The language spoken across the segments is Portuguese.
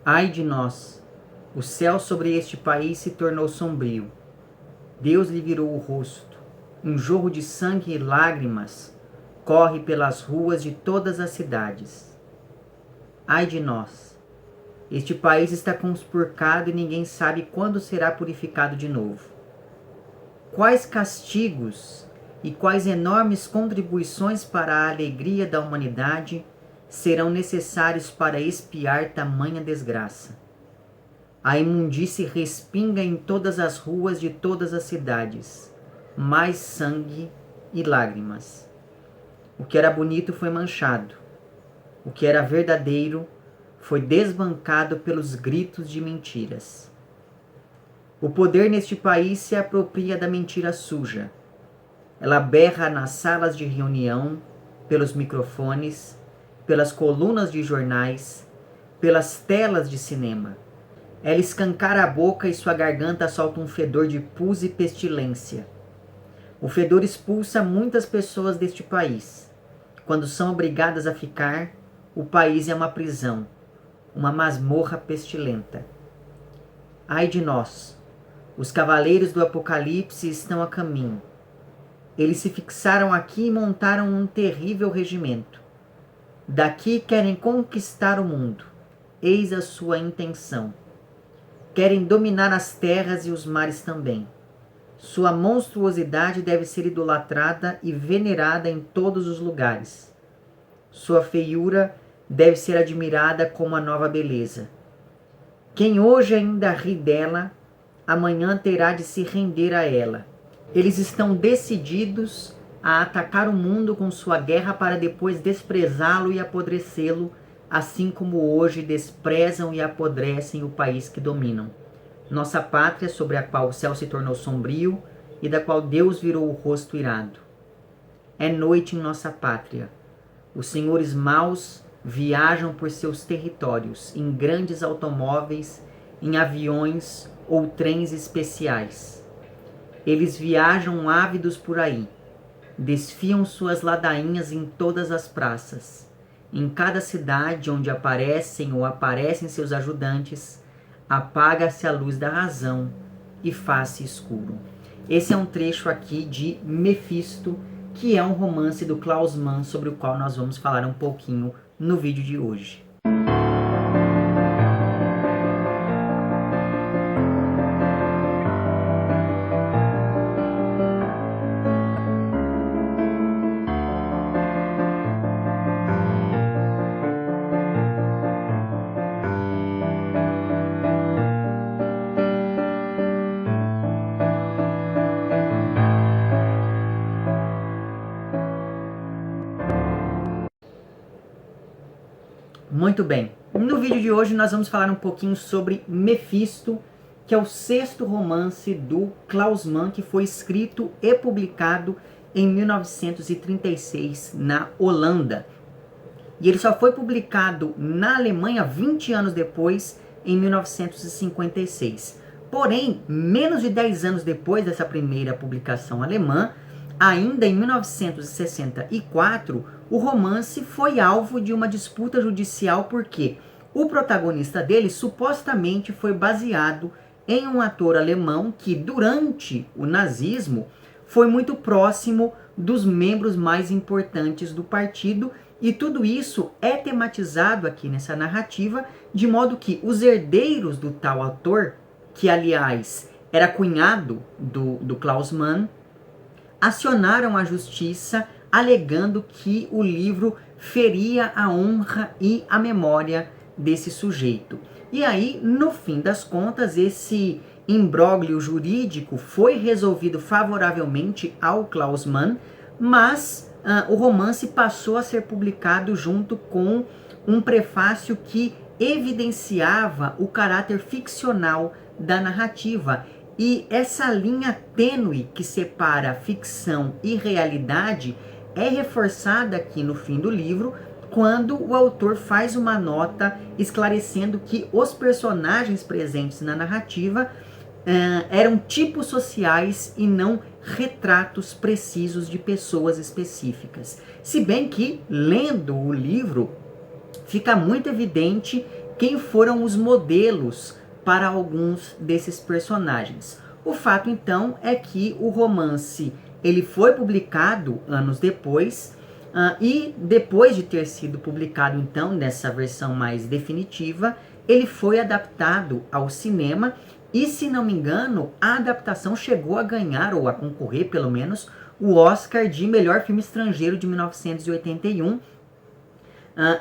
Ai de nós! O céu sobre este país se tornou sombrio. Deus lhe virou o rosto. Um jorro de sangue e lágrimas corre pelas ruas de todas as cidades. Ai de nós! Este país está conspurcado e ninguém sabe quando será purificado de novo. Quais castigos e quais enormes contribuições para a alegria da humanidade serão necessários para expiar tamanha desgraça? A imundície respinga em todas as ruas de todas as cidades. Mais sangue e lágrimas. O que era bonito foi manchado. O que era verdadeiro foi desbancado pelos gritos de mentiras. O poder neste país se apropria da mentira suja. Ela berra nas salas de reunião, pelos microfones, pelas colunas de jornais, pelas telas de cinema. Ela escancara a boca e sua garganta solta um fedor de pus e pestilência. O fedor expulsa muitas pessoas deste país. Quando são obrigadas a ficar, o país é uma prisão, uma masmorra pestilenta. Ai de nós! Os cavaleiros do Apocalipse estão a caminho. Eles se fixaram aqui e montaram um terrível regimento. Daqui querem conquistar o mundo. Eis a sua intenção. Querem dominar as terras e os mares também. Sua monstruosidade deve ser idolatrada e venerada em todos os lugares. Sua feiura deve ser admirada como a nova beleza. Quem hoje ainda ri dela, amanhã terá de se render a ela. Eles estão decididos a atacar o mundo com sua guerra para depois desprezá-lo e apodrecê-lo, assim como hoje desprezam e apodrecem o país que dominam. Nossa pátria, sobre a qual o céu se tornou sombrio e da qual Deus virou o rosto irado. É noite em nossa pátria. Os senhores maus viajam por seus territórios, em grandes automóveis, em aviões ou trens especiais. Eles viajam ávidos por aí, desfiam suas ladainhas em todas as praças. Em cada cidade onde aparecem ou aparecem seus ajudantes, apaga-se a luz da razão e faz-se escuro. Esse é um trecho aqui de Mefisto, que é um romance do Klaus Mann, sobre o qual nós vamos falar um pouquinho no vídeo de hoje. Muito bem, no vídeo de hoje nós vamos falar um pouquinho sobre Mefisto, que é o sexto romance do Klaus Mann, que foi escrito e publicado em 1936 na Holanda. E ele só foi publicado na Alemanha 20 anos depois, em 1956. Porém, menos de 10 anos depois dessa primeira publicação alemã, ainda em 1964, o romance foi alvo de uma disputa judicial porque o protagonista dele supostamente foi baseado em um ator alemão que, durante o nazismo, foi muito próximo dos membros mais importantes do partido, e tudo isso é tematizado aqui nessa narrativa, de modo que os herdeiros do tal ator, que aliás era cunhado do Klaus Mann, acionaram a justiça alegando que o livro feria a honra e a memória desse sujeito. E aí, no fim das contas, esse imbróglio jurídico foi resolvido favoravelmente ao Klaus Mann, mas o romance passou a ser publicado junto com um prefácio que evidenciava o caráter ficcional da narrativa. E essa linha tênue que separa ficção e realidade é reforçada aqui no fim do livro, quando o autor faz uma nota esclarecendo que os personagens presentes na narrativa eram tipos sociais e não retratos precisos de pessoas específicas. Se bem que, lendo o livro, fica muito evidente quem foram os modelos para alguns desses personagens. O fato, então, é que o romance ele foi publicado anos depois, e depois de ter sido publicado, então, nessa versão mais definitiva, ele foi adaptado ao cinema e, se não me engano, a adaptação chegou a ganhar, ou a concorrer pelo menos, o Oscar de melhor filme estrangeiro de 1981.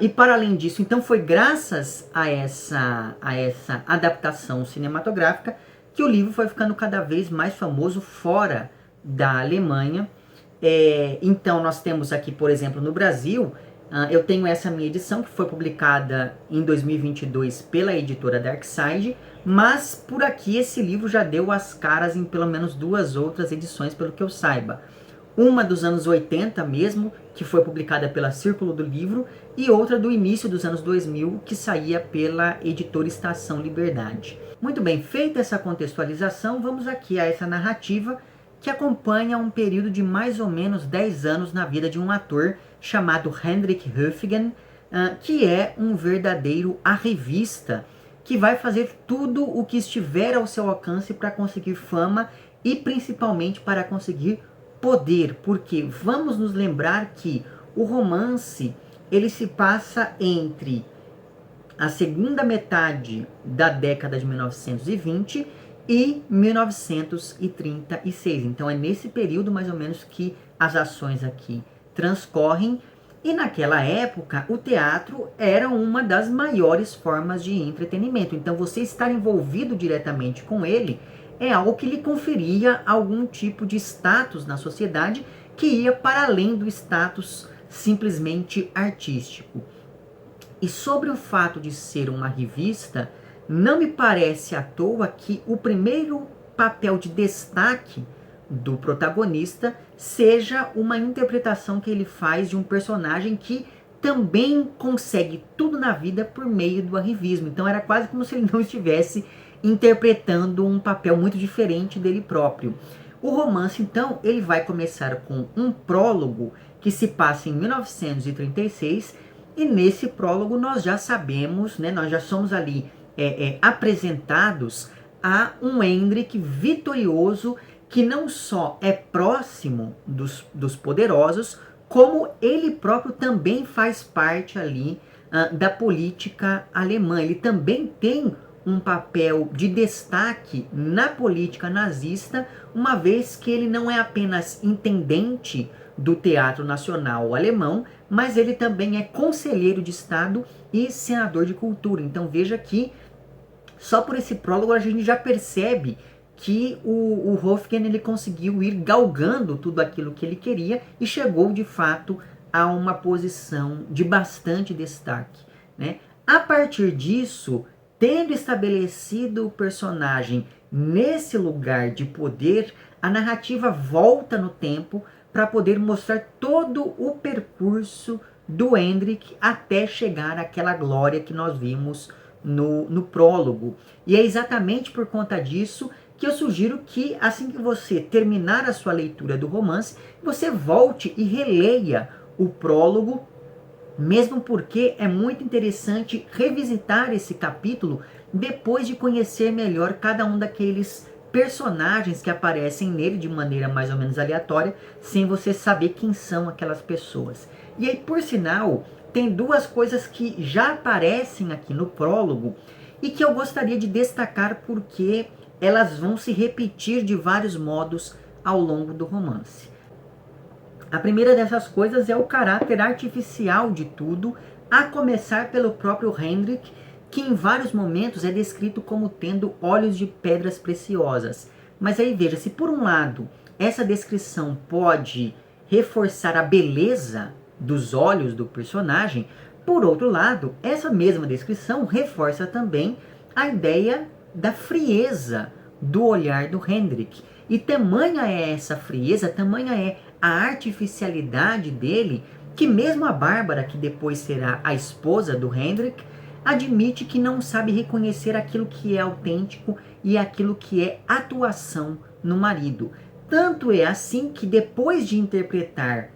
E para além disso, então foi graças a essa adaptação cinematográfica que o livro foi ficando cada vez mais famoso fora da Alemanha. Então nós temos aqui, por exemplo, no Brasil, eu tenho essa minha edição que foi publicada em 2022 pela editora Darkside, mas por aqui esse livro já deu as caras em pelo menos 2 outras edições, pelo que eu saiba. Uma dos anos 80 mesmo, que foi publicada pela Círculo do Livro, e outra do início dos anos 2000, que saía pela editora Estação Liberdade. Muito bem, feita essa contextualização, vamos aqui a essa narrativa que acompanha um período de mais ou menos 10 anos na vida de um ator chamado Hendrik Höfgen, que é um verdadeiro arrivista, que vai fazer tudo o que estiver ao seu alcance para conseguir fama e principalmente para conseguir poder, porque vamos nos lembrar que o romance ele se passa entre a segunda metade da década de 1920 e 1936. Então é nesse período mais ou menos que as ações aqui transcorrem, e naquela época o teatro era uma das maiores formas de entretenimento. Então você estar envolvido diretamente com ele é algo que lhe conferia algum tipo de status na sociedade que ia para além do status simplesmente artístico. E sobre o fato de ser uma revista, não me parece à toa que o primeiro papel de destaque do protagonista seja uma interpretação que ele faz de um personagem que também consegue tudo na vida por meio do arrivismo. Então era quase como se ele não estivesse interpretando um papel muito diferente dele próprio. O romance, então, ele vai começar com um prólogo que se passa em 1936, e nesse prólogo nós já sabemos, né, nós já somos ali apresentados a um Hendrik vitorioso que não só é próximo dos poderosos, como ele próprio também faz parte ali da política alemã. Ele também tem um papel de destaque na política nazista, uma vez que ele não é apenas intendente do Teatro Nacional Alemão, mas ele também é conselheiro de Estado e senador de cultura. Então veja que só por esse prólogo a gente já percebe que o Höfgen ele conseguiu ir galgando tudo aquilo que ele queria e chegou de fato a uma posição de bastante destaque, né? A partir disso, tendo estabelecido o personagem nesse lugar de poder, a narrativa volta no tempo para poder mostrar todo o percurso do Hendrik até chegar àquela glória que nós vimos no prólogo. E é exatamente por conta disso que eu sugiro que, assim que você terminar a sua leitura do romance, você volte e releia o prólogo, mesmo porque é muito interessante revisitar esse capítulo depois de conhecer melhor cada um daqueles personagens que aparecem nele de maneira mais ou menos aleatória, sem você saber quem são aquelas pessoas. E aí, por sinal, tem 2 coisas que já aparecem aqui no prólogo e que eu gostaria de destacar porque elas vão se repetir de vários modos ao longo do romance. A primeira dessas coisas é o caráter artificial de tudo, a começar pelo próprio Hendrik, que em vários momentos é descrito como tendo olhos de pedras preciosas. Mas aí veja, se por um lado essa descrição pode reforçar a beleza dos olhos do personagem, por outro lado, essa mesma descrição reforça também a ideia da frieza do olhar do Hendrik. E tamanha é essa frieza, tamanha é a artificialidade dele, que mesmo a Bárbara, que depois será a esposa do Hendrik, admite que não sabe reconhecer aquilo que é autêntico e aquilo que é atuação no marido. Tanto é assim que depois de interpretar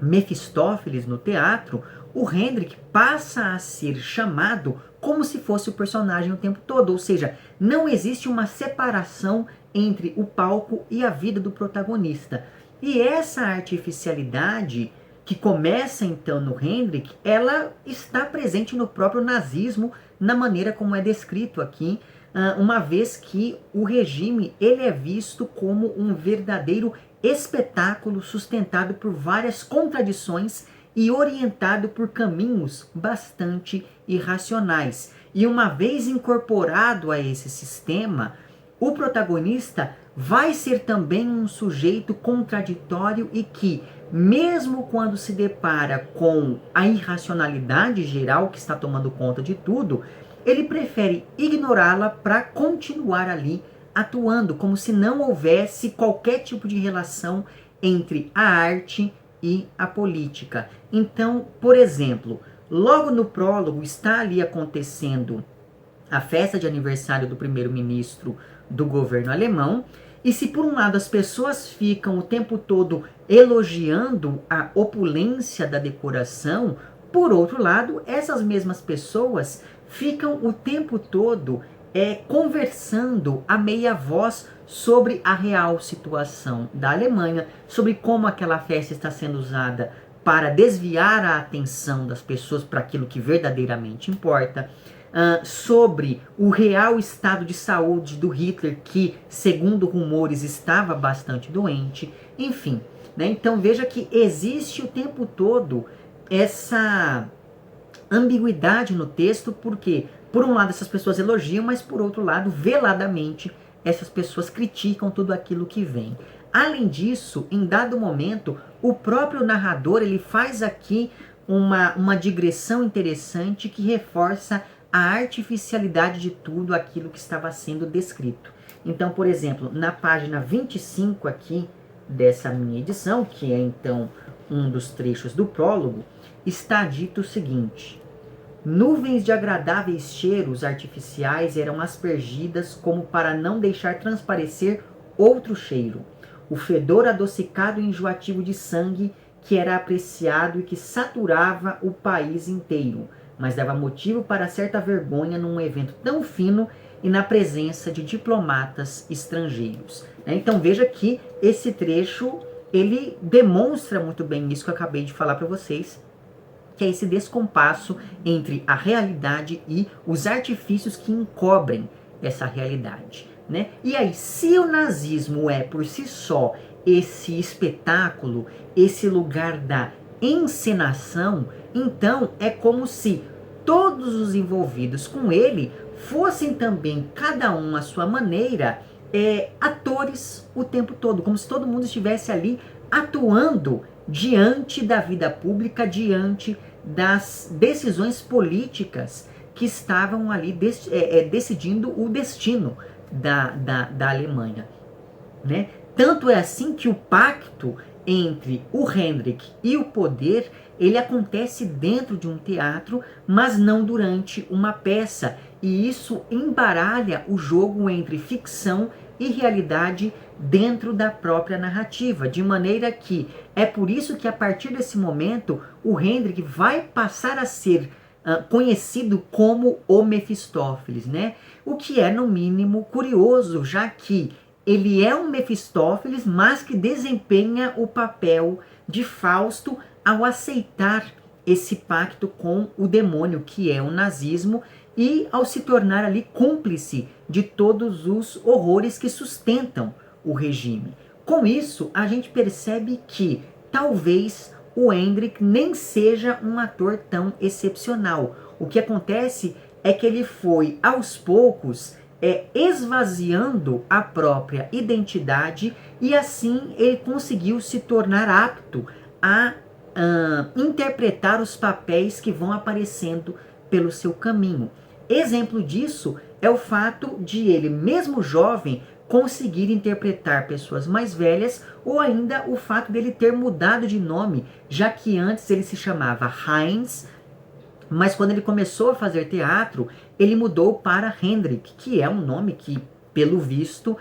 Mefistófeles no teatro, o Hendrik passa a ser chamado como se fosse o personagem o tempo todo. Ou seja, não existe uma separação entre o palco e a vida do protagonista. E essa artificialidade que começa então no Hendrik, ela está presente no próprio nazismo, na maneira como é descrito aqui, uma vez que o regime ele é visto como um verdadeiro espetáculo sustentado por várias contradições e orientado por caminhos bastante irracionais. E uma vez incorporado a esse sistema, o protagonista vai ser também um sujeito contraditório e que, mesmo quando se depara com a irracionalidade geral que está tomando conta de tudo, ele prefere ignorá-la para continuar ali atuando, como se não houvesse qualquer tipo de relação entre a arte e a política. Então, por exemplo, logo no prólogo está ali acontecendo a festa de aniversário do primeiro-ministro do governo alemão, e se por um lado as pessoas ficam o tempo todo elogiando a opulência da decoração, por outro lado, essas mesmas pessoas ficam o tempo todo conversando a meia voz sobre a real situação da Alemanha, sobre como aquela festa está sendo usada para desviar a atenção das pessoas para aquilo que verdadeiramente importa, sobre o real estado de saúde do Hitler, que, segundo rumores, estava bastante doente, enfim. Né? Então veja que existe o tempo todo essa ambiguidade no texto, porque por um lado essas pessoas elogiam, mas por outro lado, veladamente, essas pessoas criticam tudo aquilo que vem. Além disso, em dado momento, o próprio narrador ele faz aqui uma digressão interessante que reforça a artificialidade de tudo aquilo que estava sendo descrito. Então, por exemplo, na página 25 aqui dessa minha edição, que é então um dos trechos do prólogo, está dito o seguinte: nuvens de agradáveis cheiros artificiais eram aspergidas como para não deixar transparecer outro cheiro. O fedor adocicado e enjoativo de sangue que era apreciado e que saturava o país inteiro, mas dava motivo para certa vergonha num evento tão fino e na presença de diplomatas estrangeiros. Então veja que esse trecho ele demonstra muito bem isso que eu acabei de falar para vocês, que é esse descompasso entre a realidade e os artifícios que encobrem essa realidade. Né? E aí, se o nazismo é por si só esse espetáculo, esse lugar da encenação, então é como se todos os envolvidos com ele fossem também, cada um à sua maneira, atores o tempo todo, como se todo mundo estivesse ali atuando diante da vida pública, diante das decisões políticas que estavam ali decidindo o destino da Alemanha. Né? Tanto é assim que o pacto entre o Hendrik e o poder, ele acontece dentro de um teatro, mas não durante uma peça. E isso embaralha o jogo entre ficção e realidade dentro da própria narrativa, de maneira que é por isso que a partir desse momento o Hendrik vai passar a ser conhecido como o Mefistófeles, né? O que é no mínimo curioso, já que ele é um Mefistófeles, mas que desempenha o papel de Fausto ao aceitar esse pacto com o demônio, que é o nazismo, e ao se tornar ali cúmplice de todos os horrores que sustentam o regime. Com isso, a gente percebe que talvez o Hendrik nem seja um ator tão excepcional. O que acontece é que ele foi, aos poucos, esvaziando a própria identidade e assim ele conseguiu se tornar apto a interpretar os papéis que vão aparecendo pelo seu caminho. Exemplo disso é o fato de ele, mesmo jovem, conseguir interpretar pessoas mais velhas, ou ainda o fato dele ter mudado de nome, já que antes ele se chamava Heinz, mas quando ele começou a fazer teatro, ele mudou para Hendrik, que é um nome que, pelo visto,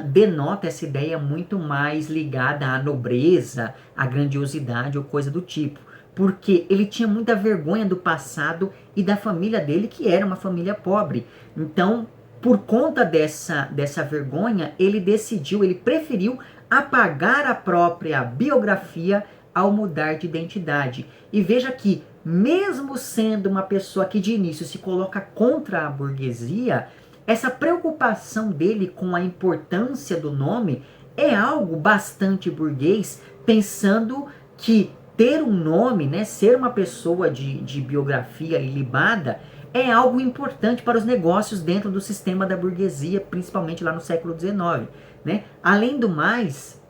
denota essa ideia muito mais ligada à nobreza, à grandiosidade ou coisa do tipo. porque ele tinha muita vergonha do passado e da família dele, que era uma família pobre. Então, por conta dessa vergonha, ele preferiu apagar a própria biografia ao mudar de identidade. E veja que, mesmo sendo uma pessoa que de início se coloca contra a burguesia, essa preocupação dele com a importância do nome é algo bastante burguês, pensando que ter um nome, né, ser uma pessoa de biografia ilibada, é algo importante para os negócios dentro do sistema da burguesia, principalmente lá no século XIX. Né? Além do mais,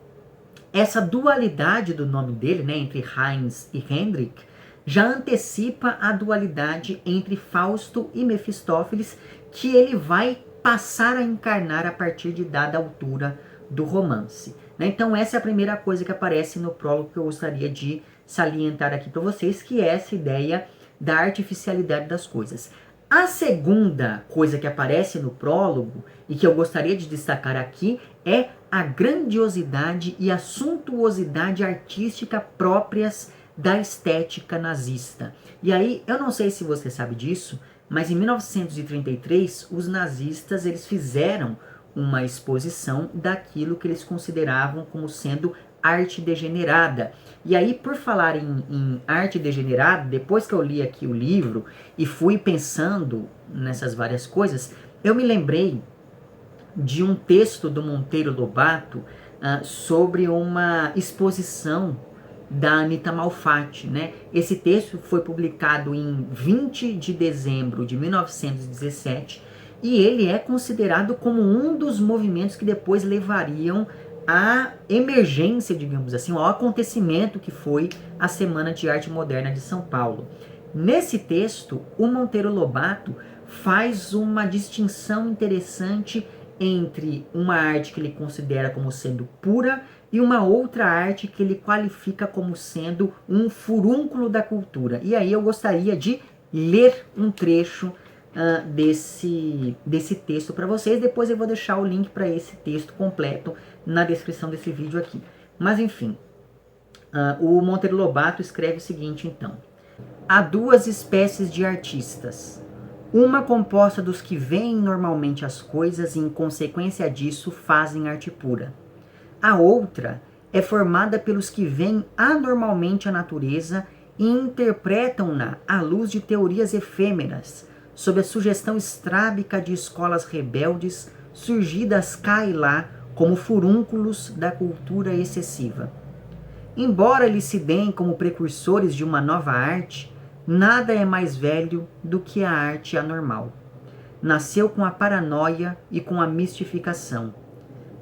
essa dualidade do nome dele, né, entre Heinz e Hendrik, já antecipa a dualidade entre Fausto e Mefistófeles, que ele vai passar a encarnar a partir de dada altura do romance. Né? Então essa é a primeira coisa que aparece no prólogo que eu gostaria de salientar aqui para vocês, que é essa ideia da artificialidade das coisas. A segunda coisa que aparece no prólogo, e que eu gostaria de destacar aqui, é a grandiosidade e a suntuosidade artística próprias da estética nazista. E aí, eu não sei se você sabe disso, mas em 1933, os nazistas eles fizeram uma exposição daquilo que eles consideravam como sendo arte degenerada. E aí, por falar em arte degenerada, depois que eu li aqui o livro e fui pensando nessas várias coisas, eu me lembrei de um texto do Monteiro Lobato sobre uma exposição da Anita Malfatti, né? Esse texto foi publicado em 20 de dezembro de 1917 e ele é considerado como um dos movimentos que depois levariam à emergência, digamos assim, ao acontecimento que foi a Semana de Arte Moderna de São Paulo. Nesse texto, o Monteiro Lobato faz uma distinção interessante entre uma arte que ele considera como sendo pura e uma outra arte que ele qualifica como sendo um furúnculo da cultura. E aí eu gostaria de ler um trecho desse texto para vocês. Depois eu vou deixar o link para esse texto completo na descrição desse vídeo aqui. Mas enfim, o Monteiro Lobato escreve o seguinte então. Há duas espécies de artistas. Uma composta dos que veem normalmente as coisas e, em consequência disso, fazem arte pura. A outra é formada pelos que veem anormalmente a natureza e interpretam-na à luz de teorias efêmeras, sob a sugestão estrábica de escolas rebeldes surgidas cá e lá como furúnculos da cultura excessiva. Embora eles se deem como precursores de uma nova arte, nada é mais velho do que a arte anormal. Nasceu com a paranoia e com a mistificação.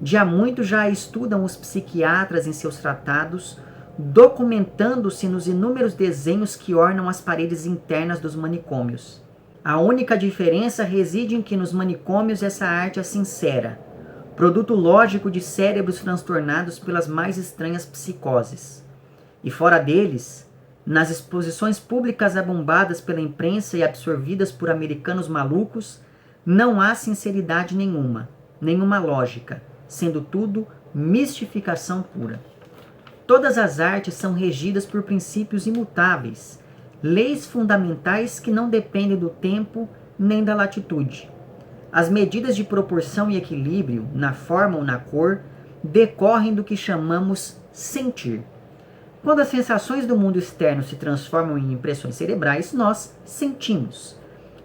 De há muito já a estudam os psiquiatras em seus tratados, documentando-se nos inúmeros desenhos que ornam as paredes internas dos manicômios. A única diferença reside em que nos manicômios essa arte é sincera, produto lógico de cérebros transtornados pelas mais estranhas psicoses. E fora deles, nas exposições públicas abombadas pela imprensa e absorvidas por americanos malucos, não há sinceridade nenhuma, nenhuma lógica, sendo tudo mistificação pura. Todas as artes são regidas por princípios imutáveis, leis fundamentais que não dependem do tempo nem da latitude. As medidas de proporção e equilíbrio, na forma ou na cor, decorrem do que chamamos sentir. Quando as sensações do mundo externo se transformam em impressões cerebrais, nós sentimos.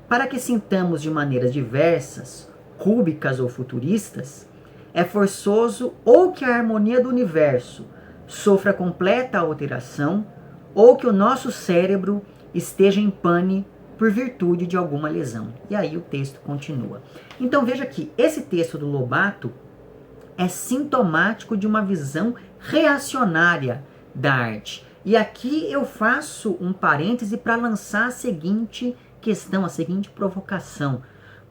Para que sintamos de maneiras diversas, cúbicas ou futuristas, é forçoso ou que a harmonia do universo sofra completa alteração, ou que o nosso cérebro esteja em pane por virtude de alguma lesão. E aí o texto continua. Então veja que esse texto do Lobato é sintomático de uma visão reacionária da arte. E aqui eu faço um parêntese para lançar a seguinte questão, a seguinte provocação.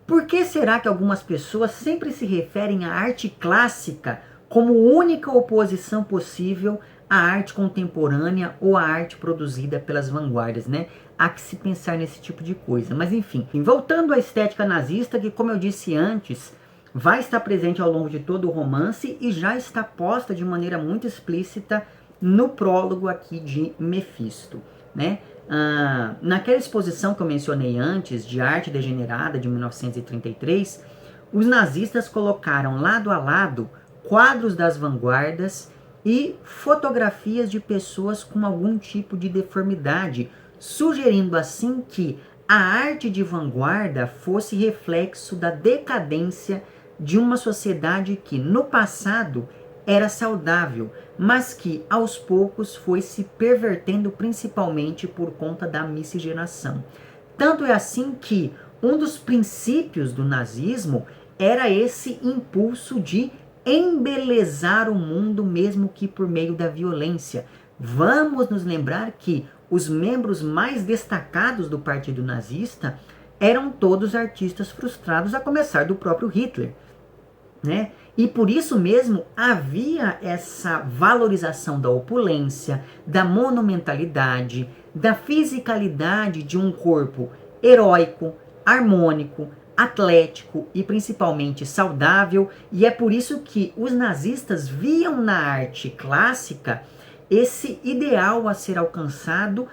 Por que será que algumas pessoas sempre se referem à arte clássica como única oposição possível à arte contemporânea ou à arte produzida pelas vanguardas, né? Há que se pensar nesse tipo de coisa. Mas enfim, voltando à estética nazista, que como eu disse antes, vai estar presente ao longo de todo o romance e já está posta de maneira muito explícita no prólogo aqui de Mefisto. né? Naquela exposição que eu mencionei antes, de arte degenerada, de 1933, os nazistas colocaram lado a lado quadros das vanguardas e fotografias de pessoas com algum tipo de deformidade, sugerindo assim que a arte de vanguarda fosse reflexo da decadência de uma sociedade que no passado era saudável, mas que aos poucos foi se pervertendo principalmente por conta da miscigenação. Tanto é assim que um dos princípios do nazismo era esse impulso de embelezar o mundo, mesmo que por meio da violência. Vamos nos lembrar que os membros mais destacados do partido nazista eram todos artistas frustrados, a começar do próprio Hitler, né? E por isso mesmo havia essa valorização da opulência, da monumentalidade, da fisicalidade de um corpo heróico, harmônico, atlético e principalmente saudável, e é por isso que os nazistas viam na arte clássica esse ideal a ser alcançado,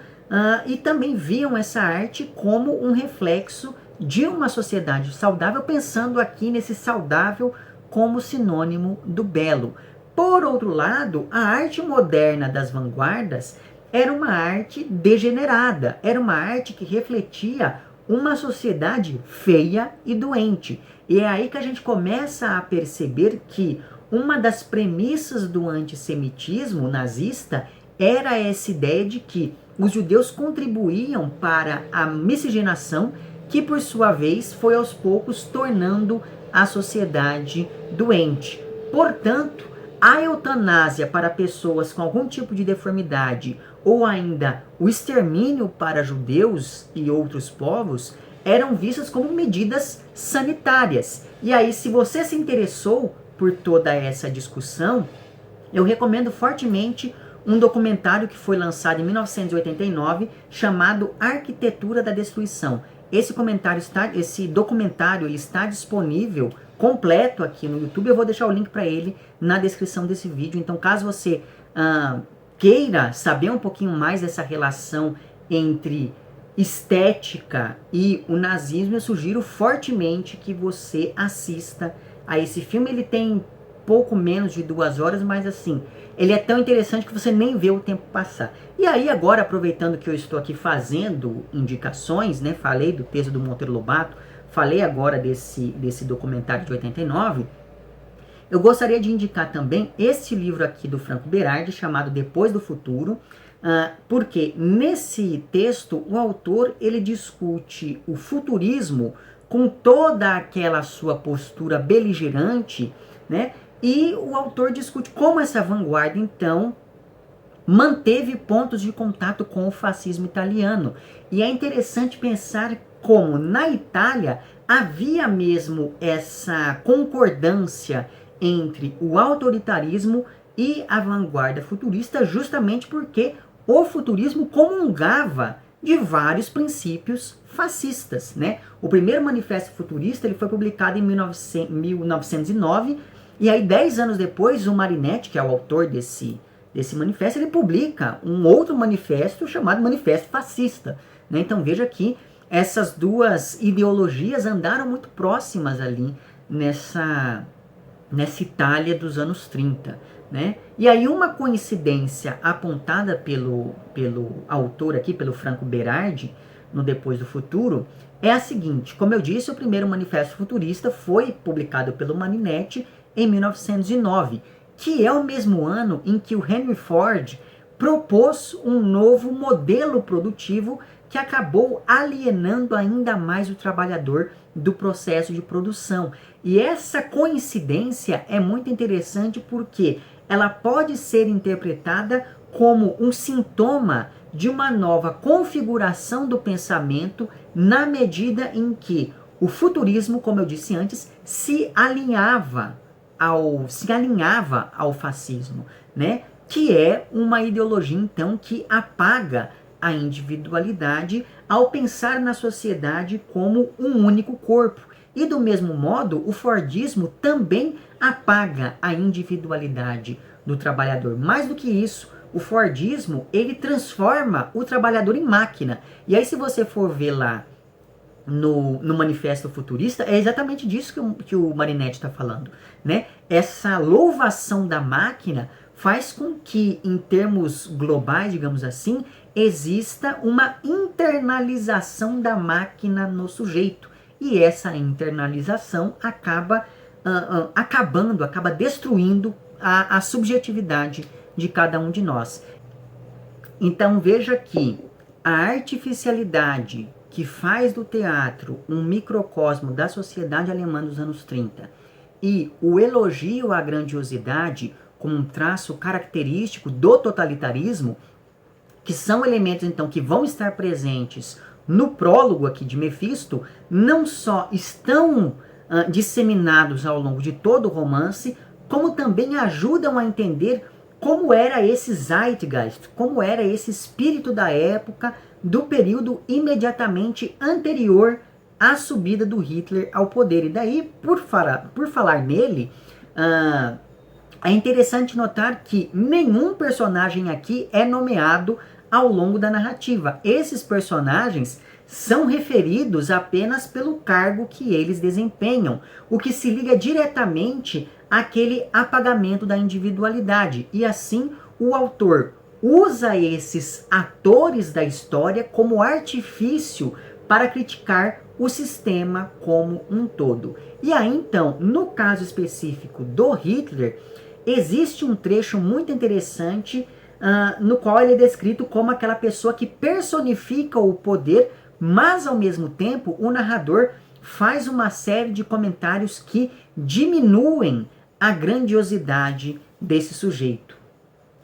e também viam essa arte como um reflexo de uma sociedade saudável, pensando aqui nesse saudável como sinônimo do belo. Por outro lado, a arte moderna das vanguardas era uma arte degenerada, era uma arte que refletia uma sociedade feia e doente. E é aí que a gente começa a perceber que uma das premissas do antissemitismo nazista era essa ideia de que os judeus contribuíam para a miscigenação, que por sua vez foi aos poucos tornando a sociedade doente. Portanto, a eutanásia para pessoas com algum tipo de deformidade ou ainda o extermínio para judeus e outros povos eram vistas como medidas sanitárias. E aí, se você se interessou por toda essa discussão, eu recomendo fortemente um documentário que foi lançado em 1989 chamado Arquitetura da Destruição. Esse documentário ele está disponível completo aqui no YouTube. Eu vou deixar o link para ele na descrição desse vídeo. Então, caso você queira saber um pouquinho mais dessa relação entre estética e o nazismo, eu sugiro fortemente que você assista a esse filme. Ele tem pouco menos de 2 horas, mas assim, ele é tão interessante que você nem vê o tempo passar. E aí agora, aproveitando que eu estou aqui fazendo indicações, né, falei do texto do Monteiro Lobato, falei agora desse documentário de 89, eu gostaria de indicar também esse livro aqui do Franco Berardi, chamado Depois do Futuro, porque nesse texto o autor ele discute o futurismo com toda aquela sua postura beligerante, né? E o autor discute como essa vanguarda, então, manteve pontos de contato com o fascismo italiano. E é interessante pensar como na Itália havia mesmo essa concordância entre o autoritarismo e a vanguarda futurista, justamente porque o futurismo comungava de vários princípios fascistas, né? O primeiro manifesto futurista ele foi publicado em 1909, e aí 10 anos depois o Marinetti, que é o autor desse manifesto, ele publica um outro manifesto chamado Manifesto Fascista, né? Então veja que essas duas ideologias andaram muito próximas ali nessa Itália dos anos 30, né? E aí uma coincidência apontada pelo autor aqui, pelo Franco Berardi, no Depois do Futuro, é a seguinte: como eu disse, o primeiro manifesto futurista foi publicado pelo Marinetti em 1909, que é o mesmo ano em que o Henry Ford propôs um novo modelo produtivo que acabou alienando ainda mais o trabalhador do processo de produção. E essa coincidência é muito interessante porque ela pode ser interpretada como um sintoma de uma nova configuração do pensamento, na medida em que o futurismo, como eu disse antes, se alinhava ao fascismo, né? Que é uma ideologia, então, que apaga a individualidade ao pensar na sociedade como um único corpo. E do mesmo modo, o Fordismo também apaga a individualidade do trabalhador. Mais do que isso, o Fordismo, ele transforma o trabalhador em máquina. E aí, se você for ver lá no Manifesto Futurista, é exatamente disso que o Marinetti está falando, né? Essa louvação da máquina faz com que, em termos globais, digamos assim, exista uma internalização da máquina no sujeito. E essa internalização acaba acaba destruindo a subjetividade de cada um de nós. Então veja que a artificialidade que faz do teatro um microcosmo da sociedade alemã dos anos 30 e o elogio à grandiosidade como um traço característico do totalitarismo, que são elementos então que vão estar presentes no prólogo aqui de Mefisto, não só estão disseminados ao longo de todo o romance, como também ajudam a entender como era esse Zeitgeist, como era esse espírito da época, do período imediatamente anterior à subida do Hitler ao poder. E daí, por falar nele, é interessante notar que nenhum personagem aqui é nomeado ao longo da narrativa. Esses personagens são referidos apenas pelo cargo que eles desempenham, o que se liga diretamente àquele apagamento da individualidade. E assim, o autor usa esses atores da história como artifício para criticar o sistema como um todo. E aí, então, no caso específico do Hitler, existe um trecho muito interessante no qual ele é descrito como aquela pessoa que personifica o poder, mas ao mesmo tempo o narrador faz uma série de comentários que diminuem a grandiosidade desse sujeito.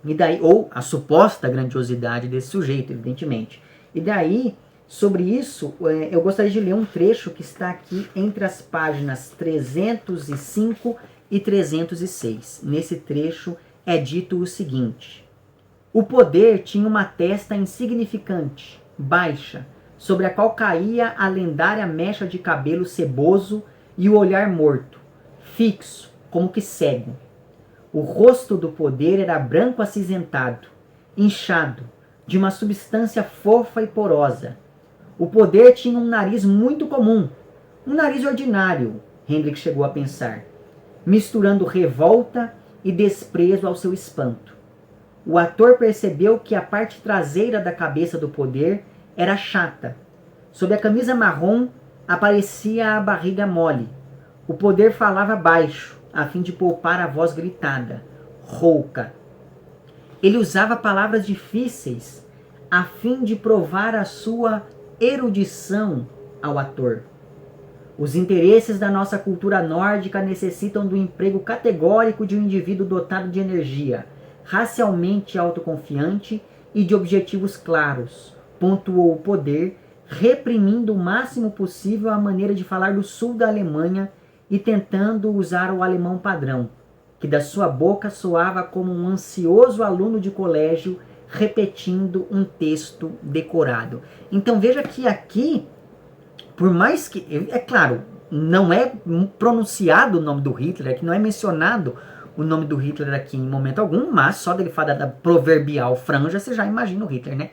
E daí, ou a suposta grandiosidade desse sujeito, evidentemente. E daí, sobre isso, eu gostaria de ler um trecho que está aqui entre as páginas 305 e 306. Nesse trecho é dito o seguinte: o poder tinha uma testa insignificante, baixa, sobre a qual caía a lendária mecha de cabelo seboso e o olhar morto, fixo, como que cego. O rosto do poder era branco acinzentado, inchado, de uma substância fofa e porosa. O poder tinha um nariz muito comum, um nariz ordinário, Hendrik chegou a pensar, misturando revolta e desprezo ao seu espanto. O ator percebeu que a parte traseira da cabeça do poder era chata. Sob a camisa marrom aparecia a barriga mole. O poder falava baixo, a fim de poupar a voz gritada, rouca. Ele usava palavras difíceis, a fim de provar a sua erudição ao ator. Os interesses da nossa cultura nórdica necessitam do emprego categórico de um indivíduo dotado de energia, racialmente autoconfiante e de objetivos claros, pontuou o poder, reprimindo o máximo possível a maneira de falar do sul da Alemanha e tentando usar o alemão padrão, que da sua boca soava como um ansioso aluno de colégio repetindo um texto decorado. Então veja que aqui, por mais que, é claro, não é pronunciado o nome do Hitler, aqui não é mencionado o nome do Hitler aqui em momento algum, mas só dele falar da proverbial franja, você já imagina o Hitler, né?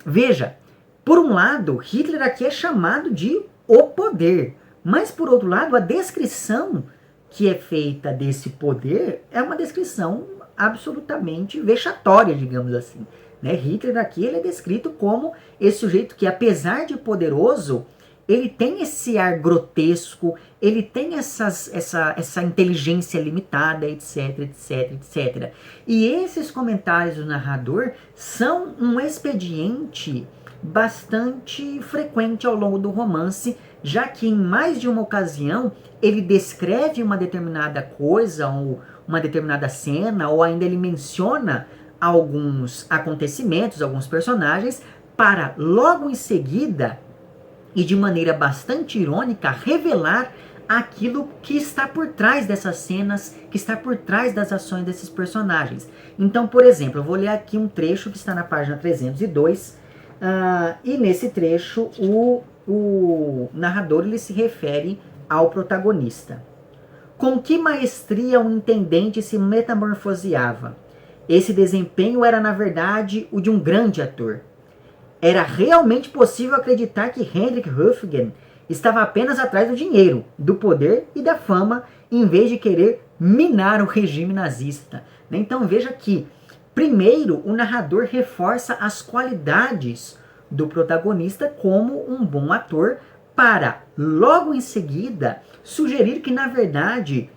Veja, por um lado, Hitler aqui é chamado de o poder, mas por outro lado, a descrição que é feita desse poder é uma descrição absolutamente vexatória, digamos assim. Né? Hitler aqui ele é descrito como esse sujeito que, apesar de poderoso, ele tem esse ar grotesco, ele tem essa inteligência limitada, etc, etc, etc. E esses comentários do narrador são um expediente bastante frequente ao longo do romance, já que em mais de uma ocasião ele descreve uma determinada coisa, ou uma determinada cena, ou ainda ele menciona alguns acontecimentos, alguns personagens, para logo em seguida, e de maneira bastante irônica, revelar aquilo que está por trás dessas cenas, que está por trás das ações desses personagens. Então, por exemplo, eu vou ler aqui um trecho que está na página 302, e nesse trecho o narrador ele se refere ao protagonista. Com que maestria o intendente se metamorfoseava, Esse desempenho era, na verdade, o de um grande ator. Era realmente possível acreditar que Hendrik Höfgen estava apenas atrás do dinheiro, do poder e da fama, em vez de querer minar o regime nazista. Então veja que, primeiro, o narrador reforça as qualidades do protagonista como um bom ator, para, logo em seguida, sugerir que, na verdade,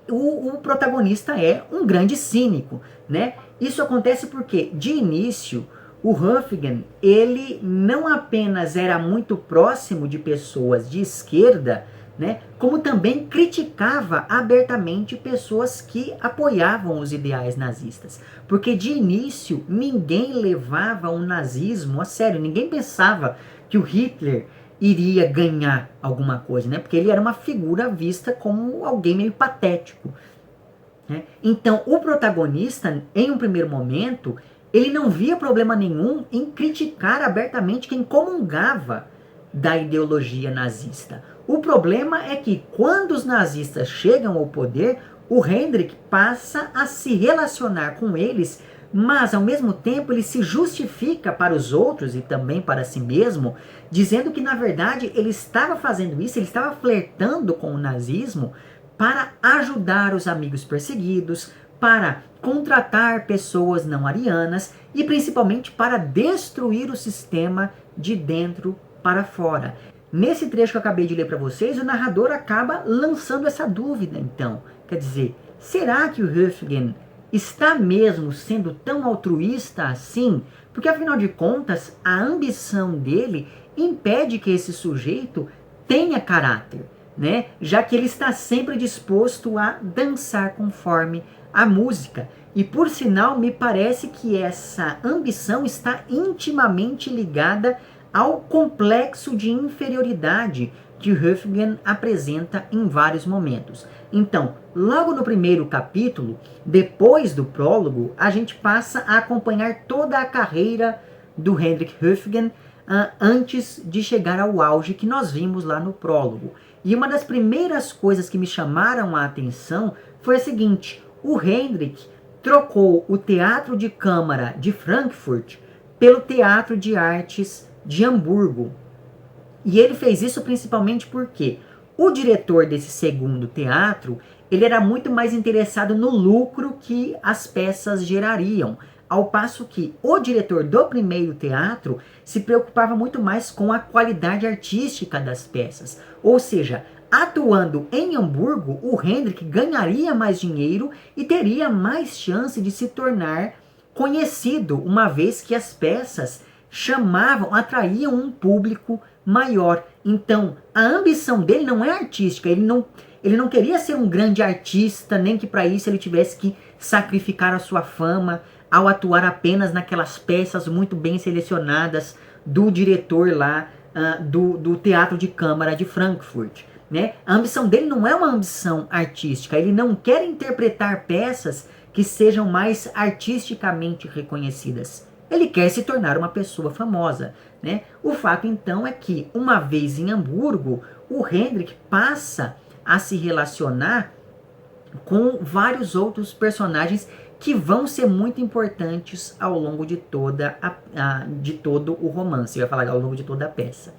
o protagonista é um grande cínico, né? Isso acontece porque, de início, o Höfgen, ele não apenas era muito próximo de pessoas de esquerda, né, como também criticava abertamente pessoas que apoiavam os ideais nazistas. Porque de início ninguém levava o nazismo a sério, ninguém pensava que o Hitler iria ganhar alguma coisa, né? Porque ele era uma figura vista como alguém meio patético, né? Então, o protagonista, em um primeiro momento, ele não via problema nenhum em criticar abertamente quem comungava da ideologia nazista. O problema é que, quando os nazistas chegam ao poder, o Hendrik passa a se relacionar com eles, mas ao mesmo tempo ele se justifica para os outros e também para si mesmo, dizendo que na verdade ele estava fazendo isso, ele estava flertando com o nazismo para ajudar os amigos perseguidos, para contratar pessoas não arianas e principalmente para destruir o sistema de dentro para fora. Nesse trecho que eu acabei de ler para vocês, o narrador acaba lançando essa dúvida, então. Quer dizer, será que o Höfgen está mesmo sendo tão altruísta assim? Porque, afinal de contas, a ambição dele impede que esse sujeito tenha caráter, né? Já que ele está sempre disposto a dançar conforme a música. E, por sinal, me parece que essa ambição está intimamente ligada ao complexo de inferioridade que Höfgen apresenta em vários momentos. Então, logo no primeiro capítulo, depois do prólogo, a gente passa a acompanhar toda a carreira do Hendrik Höfgen antes de chegar ao auge que nós vimos lá no prólogo. E uma das primeiras coisas que me chamaram a atenção foi a seguinte: o Hendrik trocou o Teatro de Câmara de Frankfurt pelo Teatro de Artes de Hamburgo. E ele fez isso principalmente porque o diretor desse segundo teatro, ele era muito mais interessado no lucro que as peças gerariam, ao passo que o diretor do primeiro teatro se preocupava muito mais com a qualidade artística das peças. Ou seja, atuando em Hamburgo, o Hendrik ganharia mais dinheiro e teria mais chance de se tornar conhecido, uma vez que as peças atraíam um público maior. Então, a ambição dele não é artística, ele não queria ser um grande artista, nem que para isso ele tivesse que sacrificar a sua fama ao atuar apenas naquelas peças muito bem selecionadas do diretor lá do Teatro de Câmara de Frankfurt, né? A ambição dele não é uma ambição artística, ele não quer interpretar peças que sejam mais artisticamente reconhecidas. Ele quer se tornar uma pessoa famosa, né? O fato, então, é que, uma vez em Hamburgo, o Hendrik passa a se relacionar com vários outros personagens que vão ser muito importantes ao longo de todo o romance. Eu ia falar ao longo de toda a peça.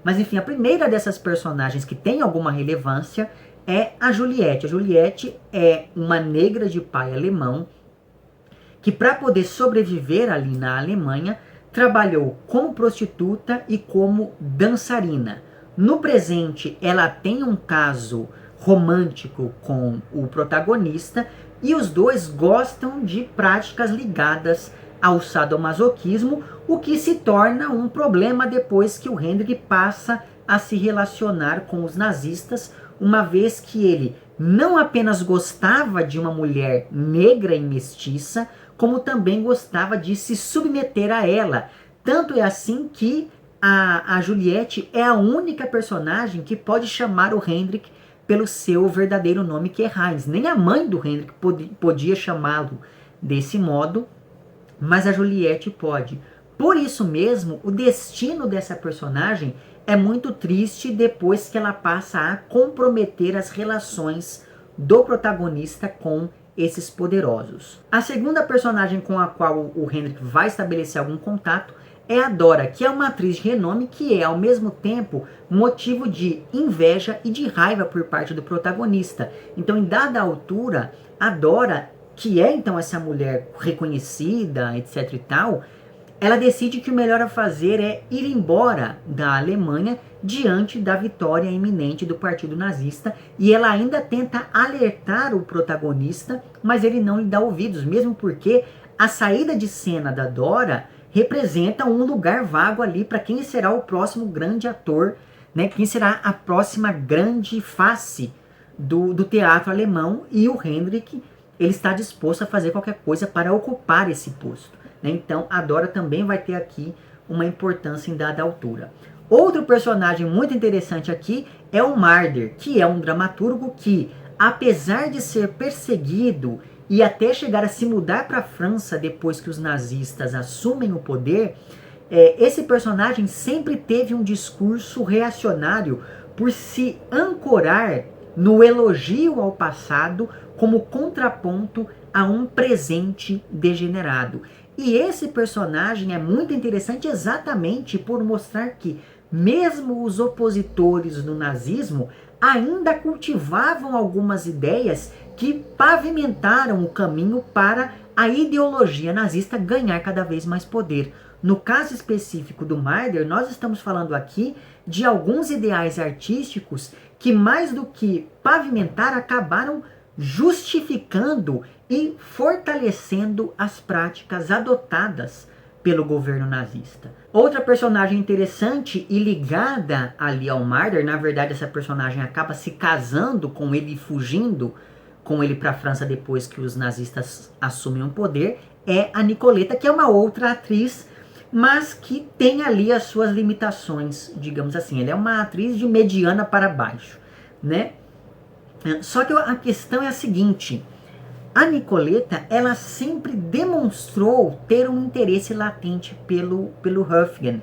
Mas, enfim, a primeira dessas personagens que tem alguma relevância é a Juliette. A Juliette é uma negra de pai alemão que, para poder sobreviver ali na Alemanha, trabalhou como prostituta e como dançarina. No presente, ela tem um caso romântico com o protagonista e os dois gostam de práticas ligadas ao sadomasoquismo, o que se torna um problema depois que o Hendrik passa a se relacionar com os nazistas, uma vez que ele não apenas gostava de uma mulher negra e mestiça, como também gostava de se submeter a ela. Tanto é assim que a Juliette é a única personagem que pode chamar o Hendrik pelo seu verdadeiro nome, que é Heinz. Nem a mãe do Hendrik podia chamá-lo desse modo, mas a Juliette pode. Por isso mesmo, o destino dessa personagem é muito triste depois que ela passa a comprometer as relações do protagonista com esses poderosos. A segunda personagem com a qual o Hendrik vai estabelecer algum contato é a Dora, que é uma atriz de renome que é, ao mesmo tempo, motivo de inveja e de raiva por parte do protagonista. Então, em dada altura, a Dora, que é então essa mulher reconhecida, etc e tal, ela decide que o melhor a fazer é ir embora da Alemanha diante da vitória iminente do partido nazista, e ela ainda tenta alertar o protagonista, mas ele não lhe dá ouvidos, mesmo porque a saída de cena da Dora representa um lugar vago ali para quem será o próximo grande ator, né? Quem será a próxima grande face do teatro alemão, e o Hendrik, ele está disposto a fazer qualquer coisa para ocupar esse posto. Então a Dora também vai ter aqui uma importância em dada altura. Outro personagem muito interessante aqui é o Marder, que é um dramaturgo que, apesar de ser perseguido e até chegar a se mudar para a França depois que os nazistas assumem o poder, esse personagem sempre teve um discurso reacionário por se ancorar no elogio ao passado como contraponto a um presente degenerado. E esse personagem é muito interessante exatamente por mostrar que mesmo os opositores do nazismo ainda cultivavam algumas ideias que pavimentaram o caminho para a ideologia nazista ganhar cada vez mais poder. No caso específico do Marder, nós estamos falando aqui de alguns ideais artísticos que, mais do que pavimentar, acabaram justificando e fortalecendo as práticas adotadas pelo governo nazista. Outra personagem interessante e ligada ali ao Marder, na verdade essa personagem acaba se casando com ele e fugindo com ele para a França depois que os nazistas assumem o poder, é a Nicoletta, que é uma outra atriz, mas que tem ali as suas limitações, digamos assim. Ela é uma atriz de mediana para baixo, né? Só que a questão é a seguinte: a Nicoletta, ela sempre demonstrou ter um interesse latente pelo Höfgen.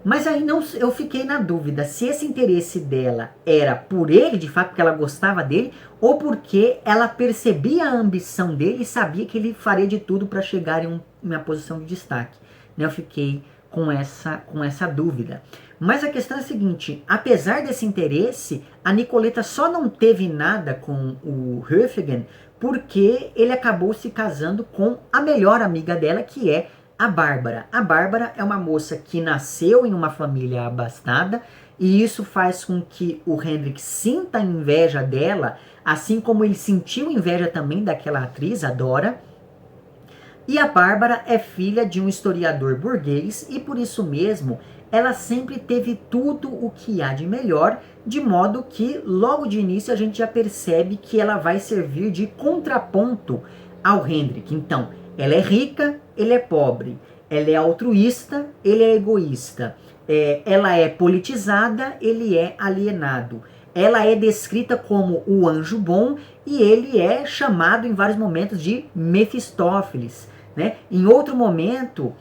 Mas aí eu fiquei na dúvida se esse interesse dela era por ele, de fato, porque ela gostava dele, ou porque ela percebia a ambição dele e sabia que ele faria de tudo para chegar em uma posição de destaque. Eu fiquei com essa dúvida. Mas a questão é a seguinte: apesar desse interesse, a Nicoletta só não teve nada com o Höfgen porque ele acabou se casando com a melhor amiga dela, que é a Bárbara. A Bárbara é uma moça que nasceu em uma família abastada, e isso faz com que o Hendrik sinta inveja dela, assim como ele sentiu inveja também daquela atriz, a Dora. E a Bárbara é filha de um historiador burguês, e por isso mesmo ela sempre teve tudo o que há de melhor, de modo que logo de início a gente já percebe que ela vai servir de contraponto ao Hendrik. Então, ela é rica, ele é pobre. Ela é altruísta, ele é egoísta. Ela é politizada, ele é alienado. Ela é descrita como o anjo bom e ele é chamado em vários momentos de Mefistófeles, né? Em outro momento,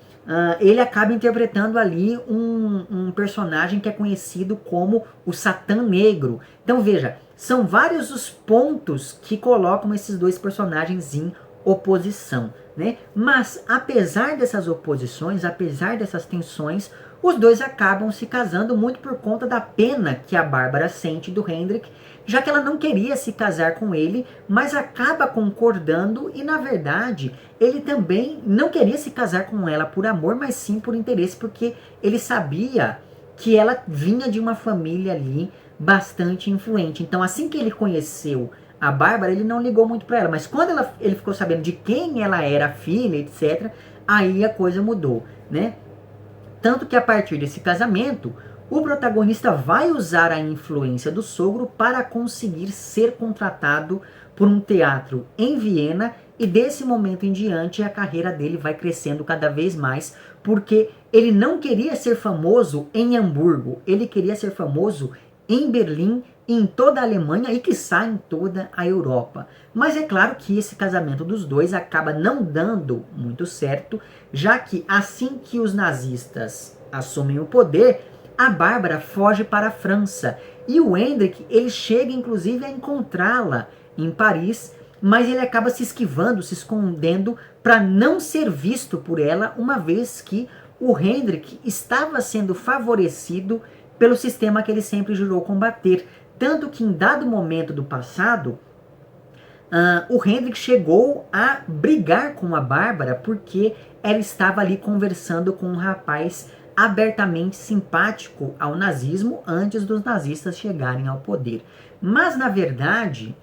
ele acaba interpretando ali um personagem que é conhecido como o Satã Negro. Então veja, são vários os pontos que colocam esses dois personagens em oposição, né? Mas apesar dessas oposições, apesar dessas tensões, os dois acabam se casando muito por conta da pena que a Bárbara sente do Hendrik, já que ela não queria se casar com ele, mas acaba concordando, e na verdade ele também não queria se casar com ela por amor, mas sim por interesse, porque ele sabia que ela vinha de uma família ali bastante influente. Então assim que ele conheceu a Bárbara, ele não ligou muito para ela, mas quando ele ficou sabendo de quem ela era filha, etc., aí a coisa mudou, né? Tanto que a partir desse casamento, o protagonista vai usar a influência do sogro para conseguir ser contratado por um teatro em Viena, e desse momento em diante a carreira dele vai crescendo cada vez mais, porque ele não queria ser famoso em Hamburgo, ele queria ser famoso em Berlim, em toda a Alemanha e quiçá em toda a Europa. Mas é claro que esse casamento dos dois acaba não dando muito certo, já que assim que os nazistas assumem o poder, a Bárbara foge para a França, e o Hendrik, ele chega inclusive a encontrá-la em Paris, mas ele acaba se esquivando, se escondendo para não ser visto por ela, uma vez que o Hendrik estava sendo favorecido pelo sistema que ele sempre jurou combater. Tanto que em dado momento do passado, o Hendrik chegou a brigar com a Bárbara porque ela estava ali conversando com um rapaz abertamente simpático ao nazismo antes dos nazistas chegarem ao poder. Mas, na verdade,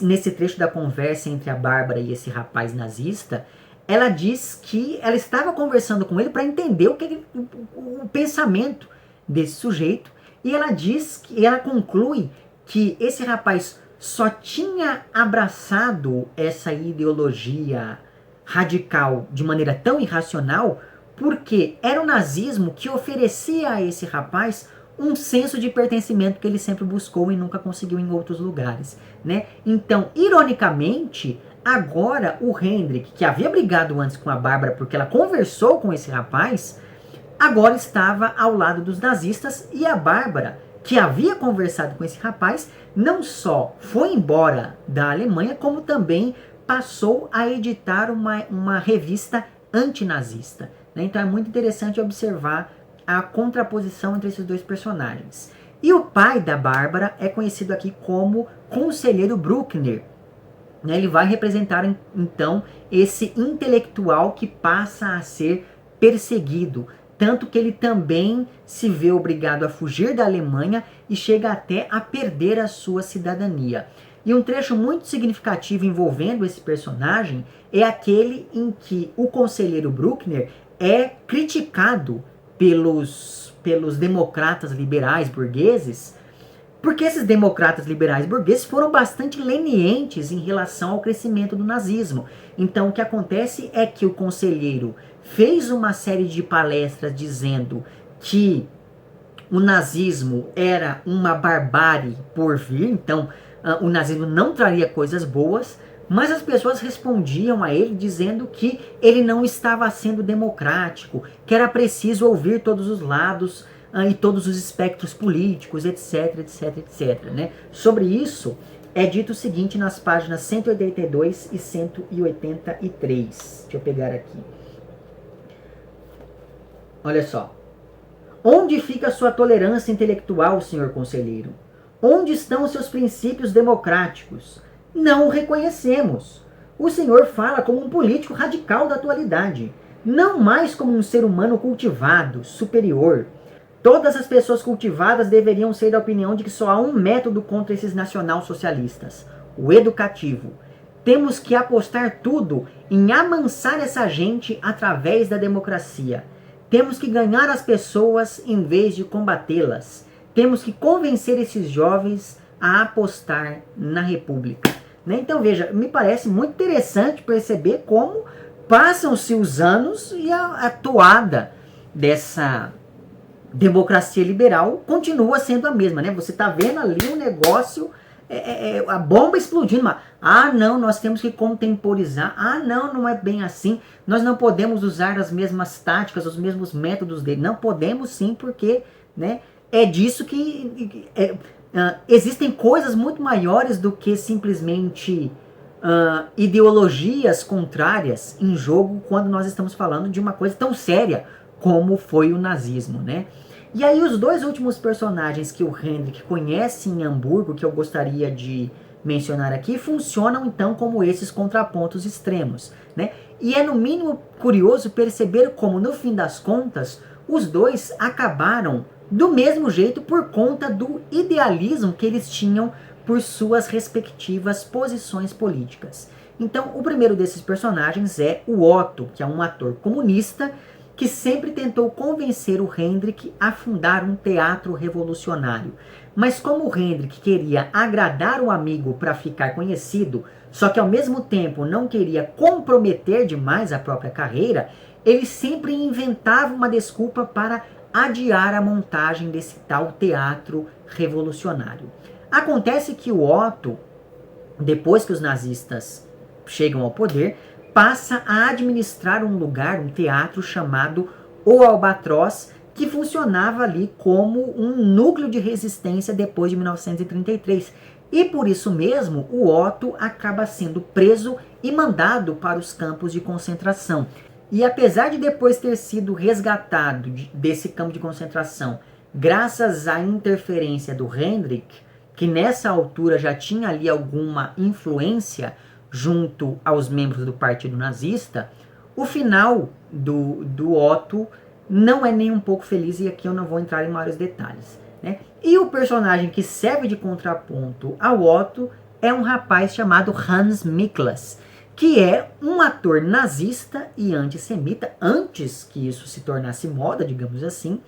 nesse trecho da conversa entre a Bárbara e esse rapaz nazista, ela diz que ela estava conversando com ele para entender o pensamento desse sujeito, e ela conclui que esse rapaz só tinha abraçado essa ideologia radical de maneira tão irracional porque era o nazismo que oferecia a esse rapaz um senso de pertencimento que ele sempre buscou e nunca conseguiu em outros lugares, né? Então, ironicamente, agora o Hendrik, que havia brigado antes com a Bárbara porque ela conversou com esse rapaz, agora estava ao lado dos nazistas, e a Bárbara, que havia conversado com esse rapaz, não só foi embora da Alemanha, como também passou a editar uma revista antinazista. Né? Então é muito interessante observar a contraposição entre esses dois personagens. E o pai da Bárbara é conhecido aqui como Conselheiro Bruckner. Ele vai representar, então, esse intelectual que passa a ser perseguido, tanto que ele também se vê obrigado a fugir da Alemanha e chega até a perder a sua cidadania. E um trecho muito significativo envolvendo esse personagem é aquele em que o conselheiro Bruckner é criticado pelos democratas liberais burgueses, porque esses democratas liberais burgueses foram bastante lenientes em relação ao crescimento do nazismo. Então o que acontece é que o conselheiro fez uma série de palestras dizendo que o nazismo era uma barbárie por vir, então o nazismo não traria coisas boas, mas as pessoas respondiam a ele dizendo que ele não estava sendo democrático, que era preciso ouvir todos os lados e todos os espectros políticos, etc, etc, etc. Né? Sobre isso é dito o seguinte nas páginas 182 e 183. Deixa eu pegar aqui. Olha só. Onde fica sua tolerância intelectual, senhor conselheiro? Onde estão os seus princípios democráticos? Não o reconhecemos. O senhor fala como um político radical da atualidade, não mais como um ser humano cultivado, superior. Todas as pessoas cultivadas deveriam ser da opinião de que só há um método contra esses nacional-socialistas, o educativo. Temos que apostar tudo em amansar essa gente através da democracia. Temos que ganhar as pessoas em vez de combatê-las. Temos que convencer esses jovens a apostar na república. Né? Então veja, me parece muito interessante perceber como passam-se os anos e a toada dessa democracia liberal continua sendo a mesma, né? Você está vendo ali um negócio, a bomba explodindo, mas, não, nós temos que contemporizar, não, não é bem assim, nós não podemos usar as mesmas táticas, os mesmos métodos dele, não podemos sim, porque, né, é disso que existem coisas muito maiores do que simplesmente ideologias contrárias em jogo quando nós estamos falando de uma coisa tão séria como foi o nazismo, né? E aí os dois últimos personagens que o Hendrik conhece em Hamburgo, que eu gostaria de mencionar aqui, funcionam então como esses contrapontos extremos, né? E é no mínimo curioso perceber como, no fim das contas, os dois acabaram do mesmo jeito por conta do idealismo que eles tinham por suas respectivas posições políticas. Então, o primeiro desses personagens é o Otto, que é um ator comunista que sempre tentou convencer o Hendrik a fundar um teatro revolucionário. Mas como o Hendrik queria agradar o amigo para ficar conhecido, só que ao mesmo tempo não queria comprometer demais a própria carreira, ele sempre inventava uma desculpa para adiar a montagem desse tal teatro revolucionário. Acontece que o Otto, depois que os nazistas chegam ao poder, passa a administrar um lugar, um teatro chamado O Albatroz, que funcionava ali como um núcleo de resistência depois de 1933. E por isso mesmo, o Otto acaba sendo preso e mandado para os campos de concentração. E apesar de depois ter sido resgatado desse campo de concentração, graças à interferência do Hendrik, que nessa altura já tinha ali alguma influência junto aos membros do partido nazista, o final do Otto não é nem um pouco feliz, e aqui eu não vou entrar em maiores detalhes, né? E o personagem que serve de contraponto ao Otto é um rapaz chamado Hans Miklas, que é um ator nazista e antissemita, antes que isso se tornasse moda, digamos assim,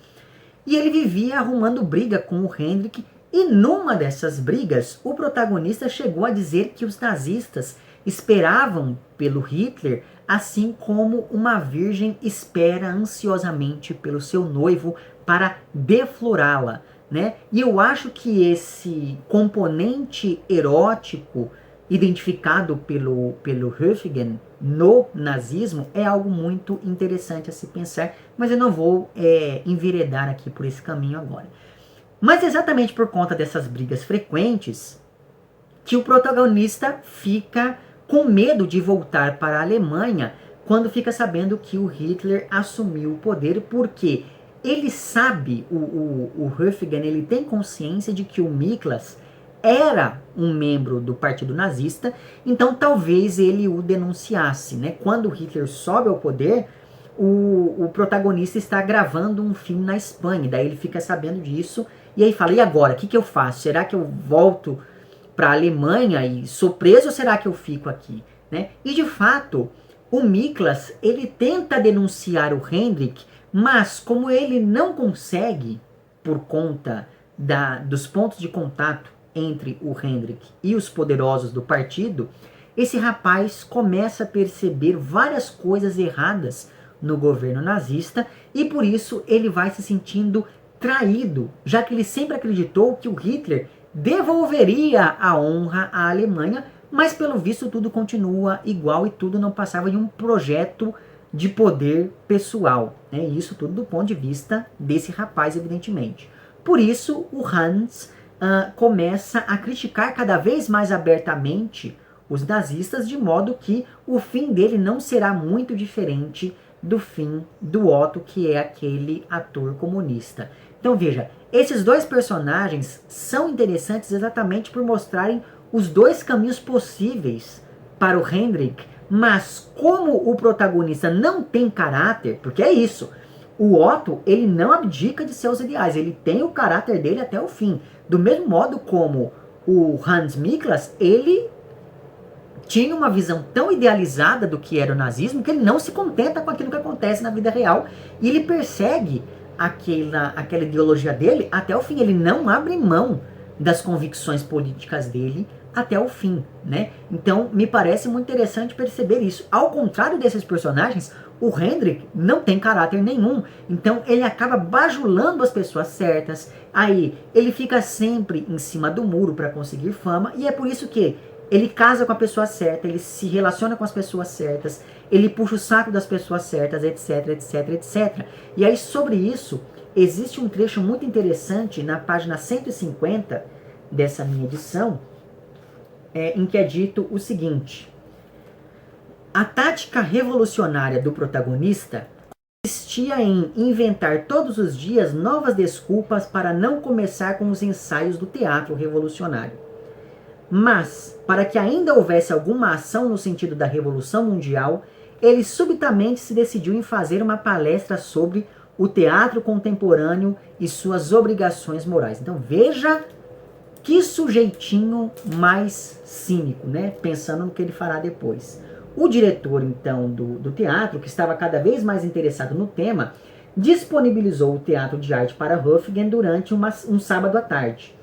e ele vivia arrumando briga com o Hendrik, e numa dessas brigas, o protagonista chegou a dizer que os nazistas esperavam pelo Hitler, assim como uma virgem espera ansiosamente pelo seu noivo para deflorá-la, né? E eu acho que esse componente erótico identificado pelo Höfgen no nazismo é algo muito interessante a se pensar, mas eu não vou enveredar aqui por esse caminho agora. Mas exatamente por conta dessas brigas frequentes, que o protagonista fica com medo de voltar para a Alemanha quando fica sabendo que o Hitler assumiu o poder, porque ele sabe, o Höfgen, ele tem consciência de que o Miklas era um membro do partido nazista, então talvez ele o denunciasse, né? Quando Hitler sobe ao poder, o protagonista está gravando um filme na Espanha, daí ele fica sabendo disso, e aí fala, e agora, o que eu faço? Será que eu volto para a Alemanha e sou preso, ou será que eu fico aqui? Né? E de fato, o Miklas, ele tenta denunciar o Hendrik, mas como ele não consegue, por conta dos pontos de contato entre o Hendrik e os poderosos do partido, esse rapaz começa a perceber várias coisas erradas no governo nazista, e por isso ele vai se sentindo traído, já que ele sempre acreditou que o Hitler devolveria a honra à Alemanha, mas pelo visto tudo continua igual e tudo não passava de um projeto de poder pessoal, né? Isso tudo do ponto de vista desse rapaz, evidentemente. Por isso o Hans começa a criticar cada vez mais abertamente os nazistas, de modo que o fim dele não será muito diferente do fim do Otto, que é aquele ator comunista. Então veja, esses dois personagens são interessantes exatamente por mostrarem os dois caminhos possíveis para o Hendrik, mas como o protagonista não tem caráter, porque é isso, o Otto, ele não abdica de seus ideais, ele tem o caráter dele até o fim, do mesmo modo como o Hans Miklas, ele tinha uma visão tão idealizada do que era o nazismo que ele não se contenta com aquilo que acontece na vida real, e ele persegue aquela ideologia dele até o fim. Ele não abre mão das convicções políticas dele até o fim, né? Então me parece muito interessante perceber isso. Ao contrário desses personagens, o Hendrik não tem caráter nenhum, então ele acaba bajulando as pessoas certas, aí ele fica sempre em cima do muro para conseguir fama, e é por isso que ele casa com a pessoa certa, ele se relaciona com as pessoas certas, ele puxa o saco das pessoas certas, etc, etc, etc. E aí sobre isso, existe um trecho muito interessante na página 150 dessa minha edição, em que é dito o seguinte: a tática revolucionária do protagonista consistia em inventar todos os dias novas desculpas para não começar com os ensaios do teatro revolucionário. Mas, para que ainda houvesse alguma ação no sentido da Revolução Mundial, ele subitamente se decidiu em fazer uma palestra sobre o teatro contemporâneo e suas obrigações morais. Então veja que sujeitinho mais cínico, né? Pensando no que ele fará depois. O diretor, então, do teatro, que estava cada vez mais interessado no tema, disponibilizou o teatro de arte para Höfgen durante um sábado à tarde.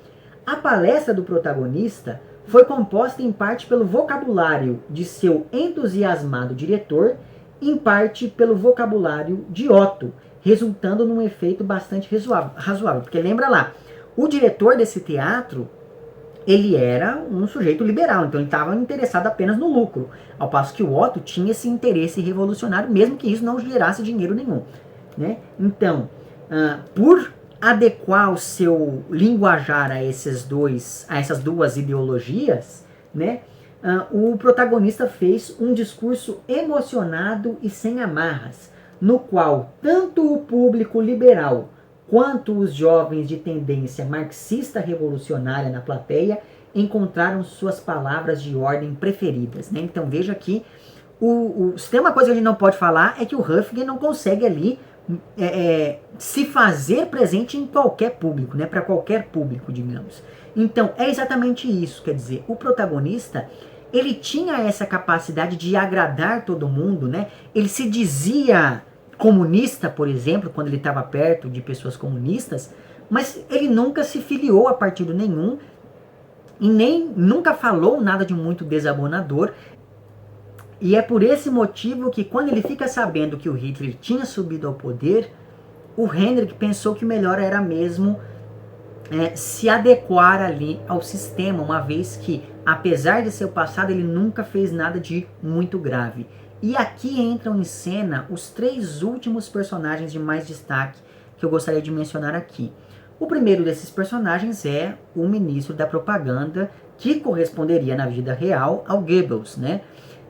A palestra do protagonista foi composta em parte pelo vocabulário de seu entusiasmado diretor, em parte pelo vocabulário de Otto, resultando num efeito bastante razoável. Porque lembra lá, o diretor desse teatro, ele era um sujeito liberal, então ele estava interessado apenas no lucro, ao passo que o Otto tinha esse interesse revolucionário, mesmo que isso não gerasse dinheiro nenhum, né? Então, por adequar o seu linguajar a essas duas ideologias, né? O protagonista fez um discurso emocionado e sem amarras, no qual tanto o público liberal quanto os jovens de tendência marxista revolucionária na plateia encontraram suas palavras de ordem preferidas, né? Então veja que se tem uma coisa que a gente não pode falar é que o Höfgen não consegue ali se fazer presente em qualquer público, né? Para qualquer público, digamos. Então é exatamente isso, quer dizer, o protagonista ele tinha essa capacidade de agradar todo mundo, né? Ele se dizia comunista, por exemplo, quando ele estava perto de pessoas comunistas, mas ele nunca se filiou a partido nenhum e nem nunca falou nada de muito desabonador. E é por esse motivo que quando ele fica sabendo que o Hitler tinha subido ao poder, o Hendrik pensou que o melhor era mesmo se adequar ali ao sistema, uma vez que, apesar de seu passado, ele nunca fez nada de muito grave. E aqui entram em cena os 3 últimos personagens de mais destaque que eu gostaria de mencionar aqui. O primeiro desses personagens é o ministro da propaganda, que corresponderia na vida real ao Goebbels, né?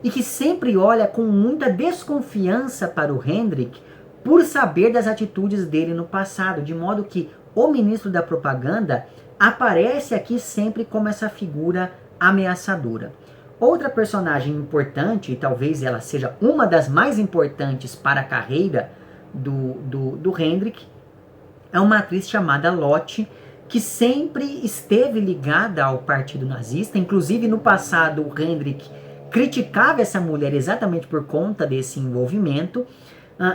E que sempre olha com muita desconfiança para o Hendrik por saber das atitudes dele no passado, de modo que o ministro da propaganda aparece aqui sempre como essa figura ameaçadora. Outra personagem importante, e talvez ela seja uma das mais importantes para a carreira do Hendrik, é uma atriz chamada Lotte, que sempre esteve ligada ao partido nazista. Inclusive no passado o Hendrik criticava essa mulher exatamente por conta desse envolvimento.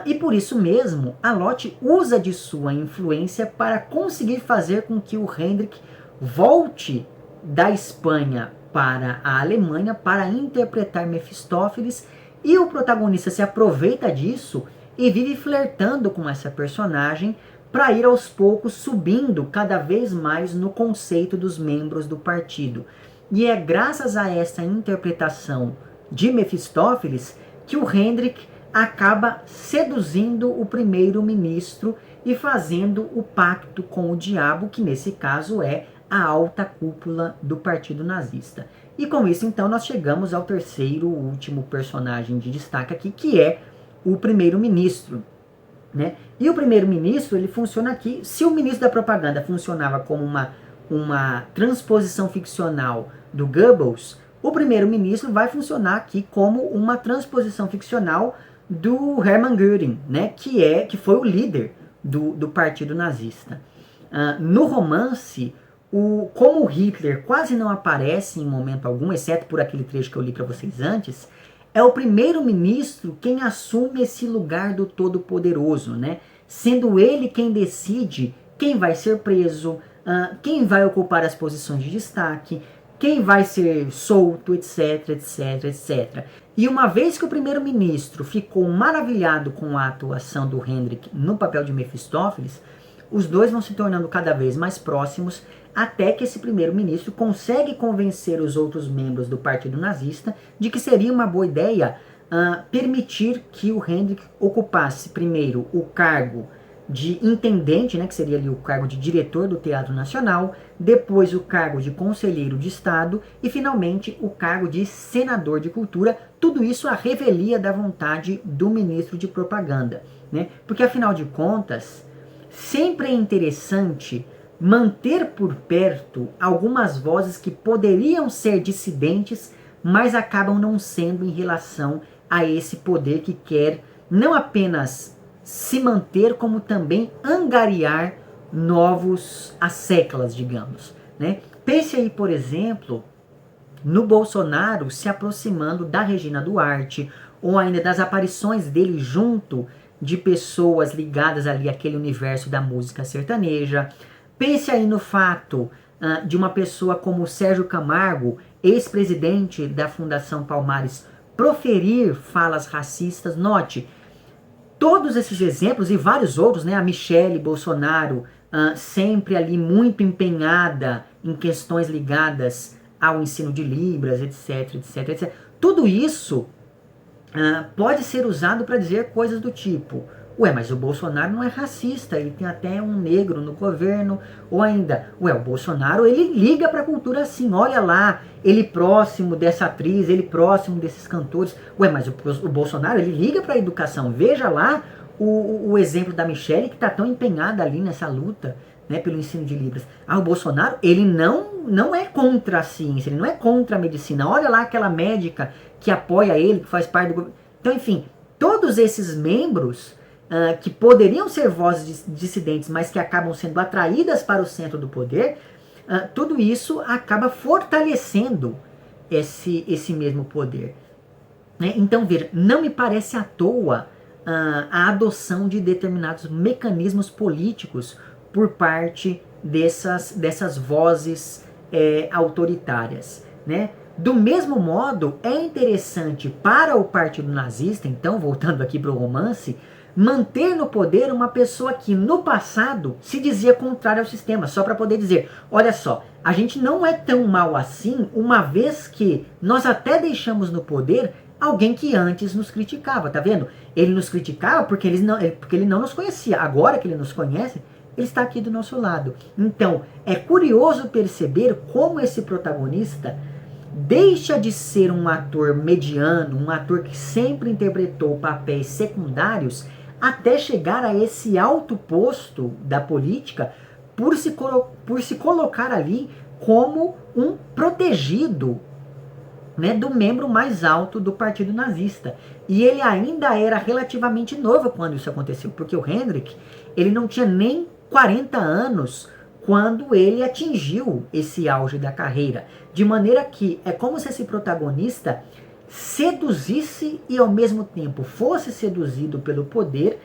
E por isso mesmo, a Lotte usa de sua influência para conseguir fazer com que o Hendrik volte da Espanha para a Alemanha para interpretar Mefistófeles, e o protagonista se aproveita disso e vive flertando com essa personagem para ir aos poucos subindo cada vez mais no conceito dos membros do partido. E é graças a essa interpretação de Mefistófeles que o Hendrik acaba seduzindo o primeiro-ministro e fazendo o pacto com o diabo, que nesse caso é a alta cúpula do partido nazista. E com isso, então, nós chegamos ao terceiro último personagem de destaque aqui, que é o primeiro-ministro, né? E o primeiro-ministro, ele funciona aqui, se o ministro da propaganda funcionava como uma transposição ficcional do Goebbels, o primeiro-ministro vai funcionar aqui como uma transposição ficcional do Hermann Göring, né? Que foi o líder do partido nazista. No romance, como Hitler quase não aparece em momento algum, exceto por aquele trecho que eu li para vocês antes, é o primeiro-ministro quem assume esse lugar do Todo-Poderoso, né? Sendo ele quem decide quem vai ser preso, quem vai ocupar as posições de destaque, quem vai ser solto, etc, etc, etc. E uma vez que o primeiro-ministro ficou maravilhado com a atuação do Hendrik no papel de Mefistófeles, os dois vão se tornando cada vez mais próximos, até que esse primeiro-ministro consegue convencer os outros membros do partido nazista de que seria uma boa ideia permitir que o Hendrik ocupasse primeiro o cargo de intendente, né, que seria ali o cargo de diretor do Teatro Nacional, depois o cargo de conselheiro de Estado e finalmente o cargo de senador de cultura, tudo isso à revelia da vontade do ministro de propaganda, né? Porque afinal de contas, sempre é interessante manter por perto algumas vozes que poderiam ser dissidentes, mas acabam não sendo em relação a esse poder que quer não apenas se manter, como também angariar novos asseclas, digamos, né? Pense aí, por exemplo, no Bolsonaro se aproximando da Regina Duarte, ou ainda das aparições dele junto de pessoas ligadas ali àquele universo da música sertaneja. Pense aí no fato de uma pessoa como Sérgio Camargo, ex-presidente da Fundação Palmares, proferir falas racistas. Note, todos esses exemplos e vários outros, né? A Michele Bolsonaro, sempre ali muito empenhada em questões ligadas ao ensino de Libras, etc, etc, etc. Tudo isso pode ser usado para dizer coisas do tipo: Ué, mas o Bolsonaro não é racista, ele tem até um negro no governo. Ou ainda, ué, o Bolsonaro, ele liga pra cultura assim, olha lá, ele próximo dessa atriz, ele próximo desses cantores. Ué, mas o Bolsonaro, ele liga pra educação. Veja lá o exemplo da Michelle, que tá tão empenhada ali nessa luta, né, pelo ensino de Libras. Ah, o Bolsonaro, ele não é contra a ciência, ele não é contra a medicina. Olha lá aquela médica que apoia ele, que faz parte do governo. Então, enfim, todos esses membros que poderiam ser vozes dissidentes, mas que acabam sendo atraídas para o centro do poder, tudo isso acaba fortalecendo esse mesmo poder. Né? Então, veja, não me parece à toa a adoção de determinados mecanismos políticos por parte dessas vozes autoritárias. Né? Do mesmo modo, é interessante para o partido nazista, então, voltando aqui para o romance, manter no poder uma pessoa que no passado se dizia contrária ao sistema, só para poder dizer, olha só, a gente não é tão mal assim, uma vez que nós até deixamos no poder alguém que antes nos criticava, tá vendo? Ele nos criticava porque ele não nos conhecia, agora que ele nos conhece, ele está aqui do nosso lado. Então, é curioso perceber como esse protagonista deixa de ser um ator mediano, um ator que sempre interpretou papéis secundários, até chegar a esse alto posto da política por se colocar ali como um protegido, né, do membro mais alto do partido nazista. E ele ainda era relativamente novo quando isso aconteceu, porque o Hendrik, ele não tinha nem 40 anos quando ele atingiu esse auge da carreira. De maneira que é como se esse protagonista seduzisse e ao mesmo tempo fosse seduzido pelo poder,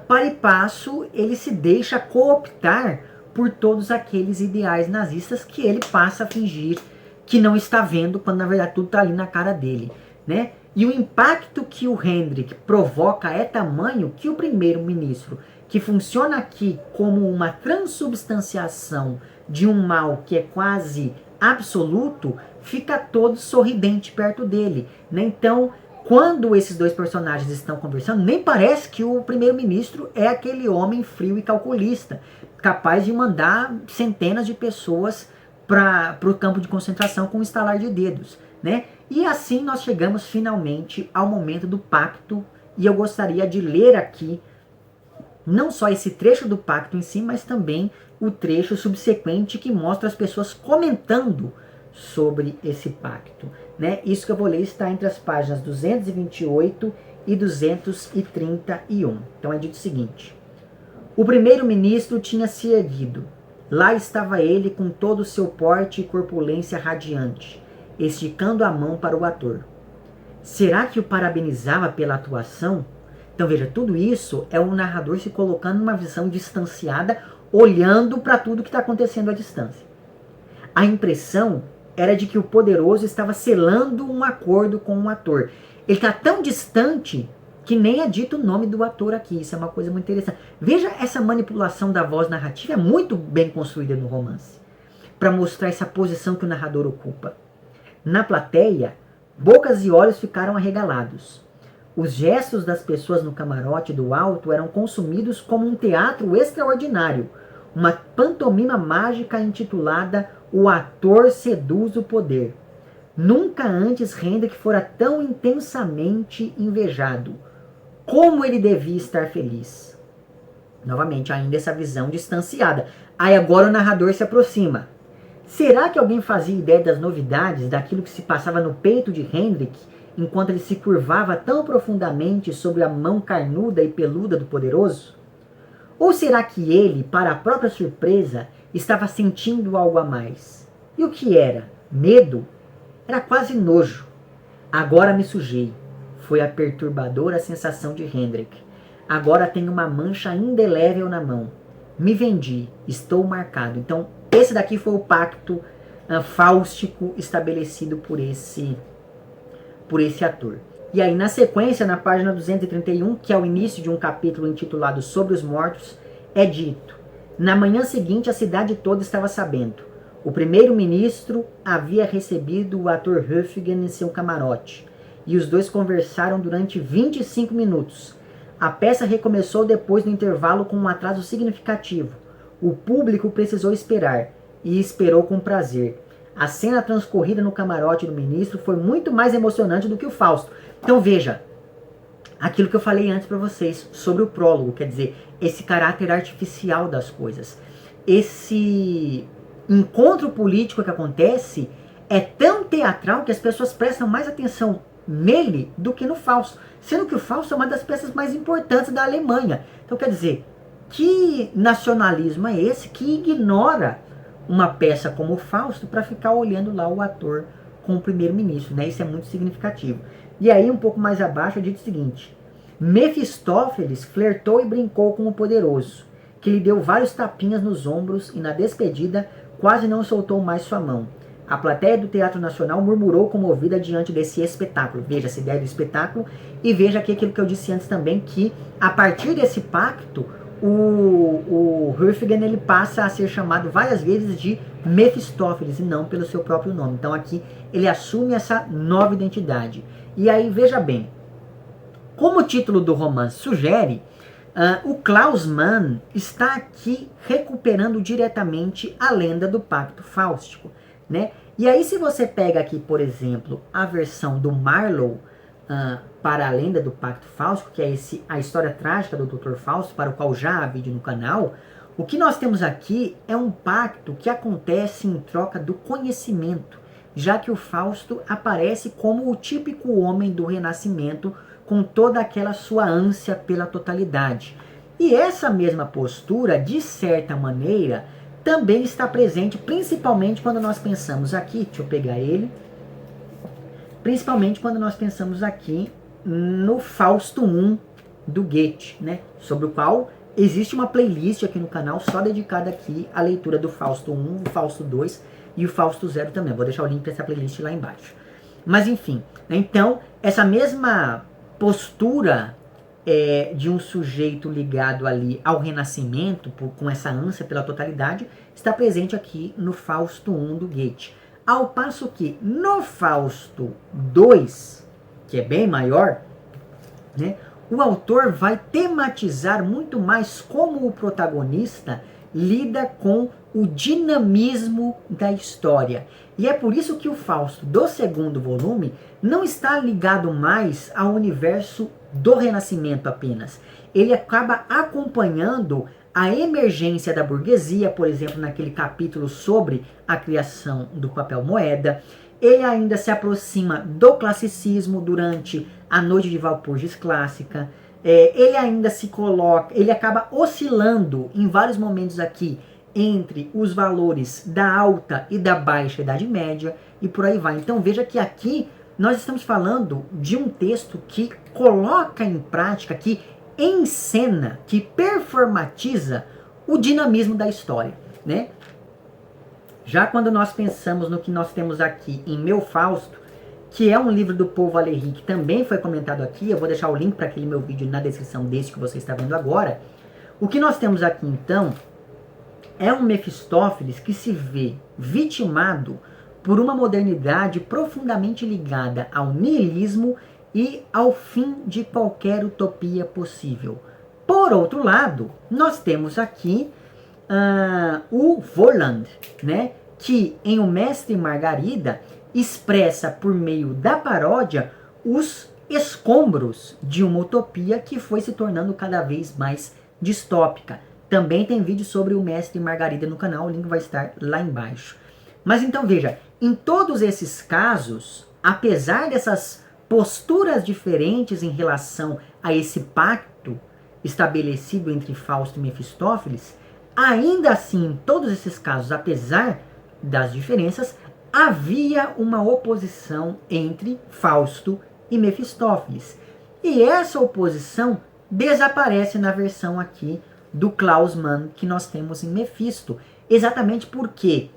para e passo ele se deixa cooptar por todos aqueles ideais nazistas que ele passa a fingir que não está vendo, quando na verdade tudo está ali na cara dele. Né? E o impacto que o Hendrik provoca é tamanho que o primeiro-ministro, que funciona aqui como uma transubstanciação de um mal que é quase absoluto, fica todo sorridente perto dele. Né? Então, quando esses dois personagens estão conversando, nem parece que o primeiro-ministro é aquele homem frio e calculista, capaz de mandar centenas de pessoas para o campo de concentração com um estalar de dedos. Né? E assim nós chegamos finalmente ao momento do pacto, e eu gostaria de ler aqui não só esse trecho do pacto em si, mas também o trecho subsequente que mostra as pessoas comentando sobre esse pacto. Né? Isso que eu vou ler está entre as páginas 228 e 231. Então é dito o seguinte: o primeiro-ministro tinha se erguido. Lá estava ele com todo o seu porte e corpulência radiante, esticando a mão para o ator. Será que o parabenizava pela atuação? Então veja, tudo isso é o narrador se colocando numa visão distanciada, olhando para tudo que está acontecendo à distância. A impressão era de que o poderoso estava selando um acordo com o ator. Ele está tão distante que nem é dito o nome do ator aqui. Isso é uma coisa muito interessante. Veja, essa manipulação da voz narrativa é muito bem construída no romance, para mostrar essa posição que o narrador ocupa. Na plateia, bocas e olhos ficaram arregalados. Os gestos das pessoas no camarote do alto eram consumidos como um teatro extraordinário, uma pantomima mágica intitulada O Ator Seduz o Poder. Nunca antes Hendrik fora tão intensamente invejado. Como ele devia estar feliz. Novamente, ainda essa visão distanciada. Aí agora o narrador se aproxima. Será que alguém fazia ideia das novidades, daquilo que se passava no peito de Hendrik, enquanto ele se curvava tão profundamente sobre a mão carnuda e peluda do poderoso? Ou será que ele, para a própria surpresa, estava sentindo algo a mais? E o que era? Medo? Era quase nojo. Agora me sujei. Foi a perturbadora sensação de Hendrik. Agora tenho uma mancha indelével na mão. Me vendi. Estou marcado. Então, esse daqui foi o pacto fáustico estabelecido por esse ator. E aí, na sequência, na página 231, que é o início de um capítulo intitulado Sobre os Mortos, é dito: na manhã seguinte, a cidade toda estava sabendo. O primeiro-ministro havia recebido o ator Höfgen em seu camarote, e os dois conversaram durante 25 minutos. A peça recomeçou depois do intervalo com um atraso significativo. O público precisou esperar, e esperou com prazer. A cena transcorrida no camarote do ministro foi muito mais emocionante do que o Fausto. Então veja, aquilo que eu falei antes para vocês sobre o prólogo, quer dizer, esse caráter artificial das coisas. Esse encontro político que acontece é tão teatral que as pessoas prestam mais atenção nele do que no Fausto. Sendo que o Fausto é uma das peças mais importantes da Alemanha. Então quer dizer, que nacionalismo é esse que ignora uma peça como o Fausto para ficar olhando lá o ator com o primeiro-ministro, né? Isso é muito significativo. E aí, um pouco mais abaixo, eu digo o seguinte: Mefistófeles flertou e brincou com o poderoso, que lhe deu vários tapinhas nos ombros e na despedida quase não soltou mais sua mão. A plateia do Teatro Nacional murmurou comovida diante desse espetáculo. Veja essa ideia do espetáculo e veja aqui aquilo que eu disse antes também, que a partir desse pacto, o Höfgen ele passa a ser chamado várias vezes de Mefistófeles e não pelo seu próprio nome. Então aqui ele assume essa nova identidade. E aí veja bem, como o título do romance sugere, o Klaus Mann está aqui recuperando diretamente a lenda do Pacto Fáustico, né? E aí se você pega aqui, por exemplo, a versão do Marlowe para a lenda do Pacto Fáustico, que é a história trágica do Dr. Fausto, para o qual já há vídeo no canal, o que nós temos aqui é um pacto que acontece em troca do conhecimento, já que o Fausto aparece como o típico homem do Renascimento, com toda aquela sua ânsia pela totalidade. E essa mesma postura, de certa maneira, também está presente, principalmente quando nós pensamos aqui, deixa eu pegar ele, principalmente quando nós pensamos aqui no Fausto I do Goethe, né? Sobre o qual existe uma playlist aqui no canal só dedicada aqui à leitura do Fausto I, o Fausto II e o Fausto Zero também. Vou deixar o link para essa playlist lá embaixo. Mas enfim, então essa mesma postura de um sujeito ligado ali ao Renascimento, com essa ânsia pela totalidade, está presente aqui no Fausto I do Goethe. Ao passo que no Fausto II, que é bem maior, né, o autor vai tematizar muito mais como o protagonista lida com o dinamismo da história. E é por isso que o Fausto do segundo volume não está ligado mais ao universo do Renascimento apenas. Ele acaba acompanhando a emergência da burguesia, por exemplo, naquele capítulo sobre a criação do papel moeda. Ele ainda se aproxima do classicismo durante a Noite de Walpurgis clássica. Ele ainda se coloca, ele acaba oscilando em vários momentos aqui entre os valores da alta e da baixa Idade Média e por aí vai. Então veja que aqui nós estamos falando de um texto que coloca em prática, que encena, que performatiza o dinamismo da história, né? Já quando nós pensamos no que nós temos aqui em Meu Fausto, que é um livro do Paul Valéry, que também foi comentado aqui, eu vou deixar o link para aquele meu vídeo na descrição desse que você está vendo agora. O que nós temos aqui então é um Mefistófeles que se vê vitimado por uma modernidade profundamente ligada ao niilismo e ao fim de qualquer utopia possível. Por outro lado, nós temos aqui o Volland, né, que em O Mestre e Margarida expressa por meio da paródia os escombros de uma utopia que foi se tornando cada vez mais distópica. Também tem vídeo sobre O Mestre e Margarida no canal, o link vai estar lá embaixo. Mas então veja, em todos esses casos, apesar dessas posturas diferentes em relação a esse pacto estabelecido entre Fausto e Mefistófeles, ainda assim, em todos esses casos, apesar das diferenças, havia uma oposição entre Fausto e Mefistófeles. E essa oposição desaparece na versão aqui do Klaus Mann que nós temos em Mefisto, exatamente porque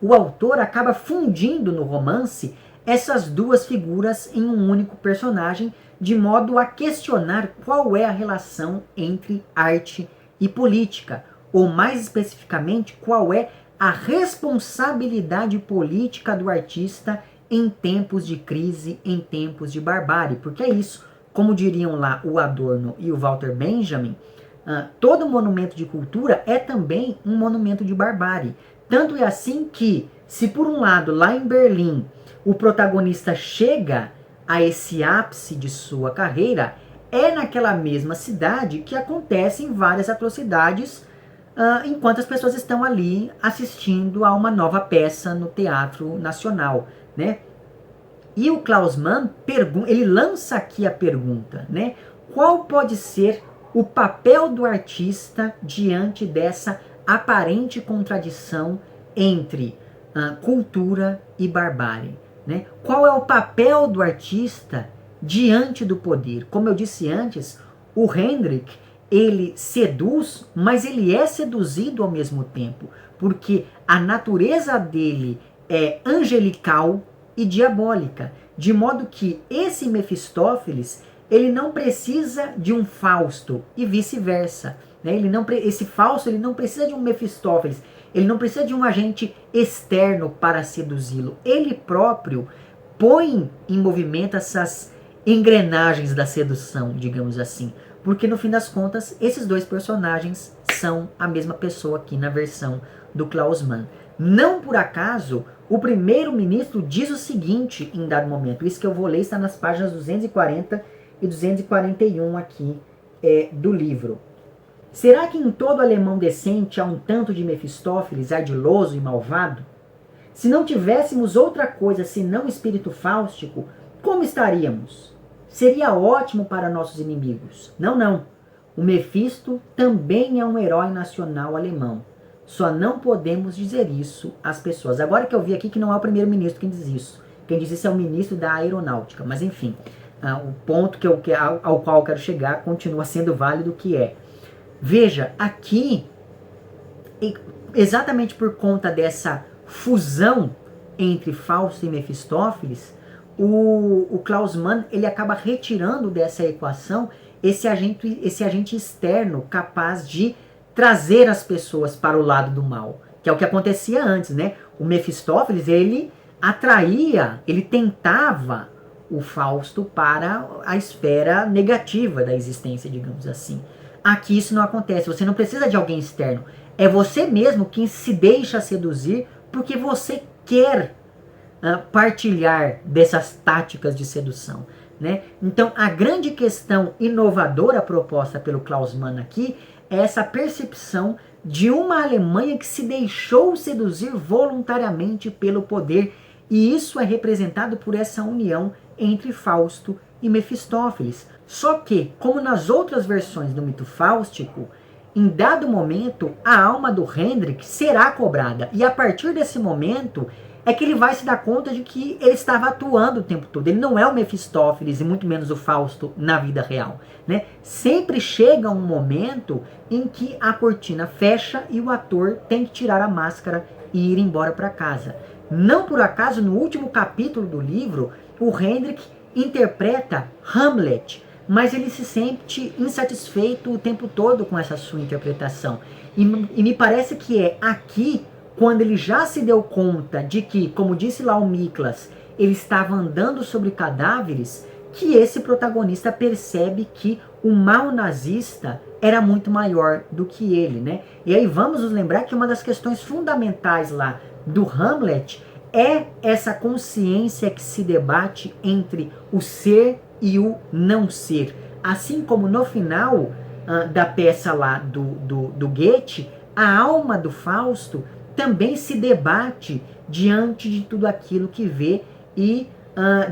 o autor acaba fundindo no romance essas duas figuras em um único personagem, de modo a questionar qual é a relação entre arte e política, ou mais especificamente, qual é a responsabilidade política do artista em tempos de crise, em tempos de barbárie, porque é isso, como diriam lá o Adorno e o Walter Benjamin, todo monumento de cultura é também um monumento de barbárie. Tanto é assim que, se por um lado, lá em Berlim, o protagonista chega a esse ápice de sua carreira, é naquela mesma cidade que acontecem várias atrocidades enquanto as pessoas estão ali assistindo a uma nova peça no Teatro Nacional, né? E o Klaus Mann ele lança aqui a pergunta, né? Qual pode ser o papel do artista diante dessa aparente contradição entre cultura e barbárie, né? Qual é o papel do artista diante do poder? Como eu disse antes, o Hendrik, ele seduz, mas ele é seduzido ao mesmo tempo, porque a natureza dele é angelical e diabólica, de modo que esse Mefistófeles, ele não precisa de um Fausto e vice-versa, né? Esse Fausto, ele não precisa de um Mefistófeles, ele não precisa de um agente externo para seduzi-lo. Ele próprio põe em movimento essas engrenagens da sedução, digamos assim, porque no fim das contas, esses dois personagens são a mesma pessoa aqui na versão do Klaus Mann. Não por acaso, o primeiro-ministro diz o seguinte em dado momento, isso que eu vou ler está nas páginas 240 e 241 aqui do livro. Será que em todo alemão decente há um tanto de Mefistófeles ardiloso e malvado? Se não tivéssemos outra coisa senão espírito fáustico, como estaríamos? Seria ótimo para nossos inimigos. Não, não. O Mefisto também é um herói nacional alemão. Só não podemos dizer isso às pessoas. Agora que eu vi aqui que não é o primeiro-ministro quem diz isso. Quem diz isso é o ministro da Aeronáutica. Mas enfim, o ponto ao qual eu quero chegar continua sendo válido, que é... Veja, aqui, exatamente por conta dessa fusão entre Fausto e Mefistófeles, o Klaus Mann, ele acaba retirando dessa equação esse agente externo capaz de trazer as pessoas para o lado do mal, que é o que acontecia antes, né? O Mefistófeles, ele atraía, ele tentava o Fausto para a esfera negativa da existência, digamos assim. Aqui isso não acontece, você não precisa de alguém externo, é você mesmo quem se deixa seduzir porque você quer partilhar dessas táticas de sedução, né? Então a grande questão inovadora proposta pelo Klaus Mann aqui é essa percepção de uma Alemanha que se deixou seduzir voluntariamente pelo poder, e isso é representado por essa união entre Fausto e Mefistófeles. Só que, como nas outras versões do mito fáustico, em dado momento a alma do Hendrik será cobrada, e a partir desse momento é que ele vai se dar conta de que ele estava atuando o tempo todo. Ele não é o Mefistófeles e muito menos o Fausto na vida real, né? Sempre chega um momento em que a cortina fecha e o ator tem que tirar a máscara e ir embora para casa. Não por acaso, no último capítulo do livro, o Hendrik interpreta Hamlet, mas ele se sente insatisfeito o tempo todo com essa sua interpretação. E me parece que é aqui, quando ele já se deu conta de que, como disse lá o Miklas, ele estava andando sobre cadáveres, que esse protagonista percebe que o mal nazista era muito maior do que ele, né? E aí vamos nos lembrar que uma das questões fundamentais lá do Hamlet é essa consciência que se debate entre o ser e o não ser. Assim como no final da peça lá do Goethe, a alma do Fausto também se debate diante de tudo aquilo que vê e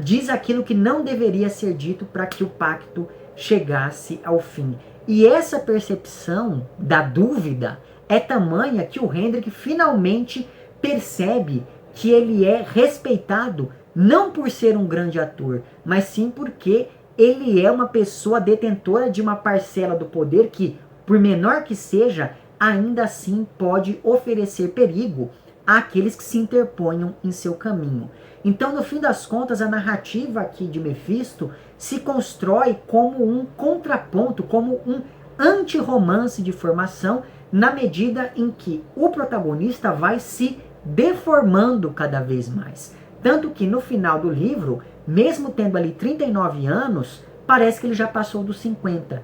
diz aquilo que não deveria ser dito para que o pacto chegasse ao fim. E essa percepção da dúvida é tamanha que o Hendrik finalmente percebe que ele é respeitado não por ser um grande ator, mas sim porque ele é uma pessoa detentora de uma parcela do poder que, por menor que seja, ainda assim pode oferecer perigo àqueles que se interponham em seu caminho. Então, no fim das contas, a narrativa aqui de Mefisto se constrói como um contraponto, como um anti-romance de formação, na medida em que o protagonista vai se deformando cada vez mais. Tanto que no final do livro, mesmo tendo ali 39 anos, parece que ele já passou dos 50.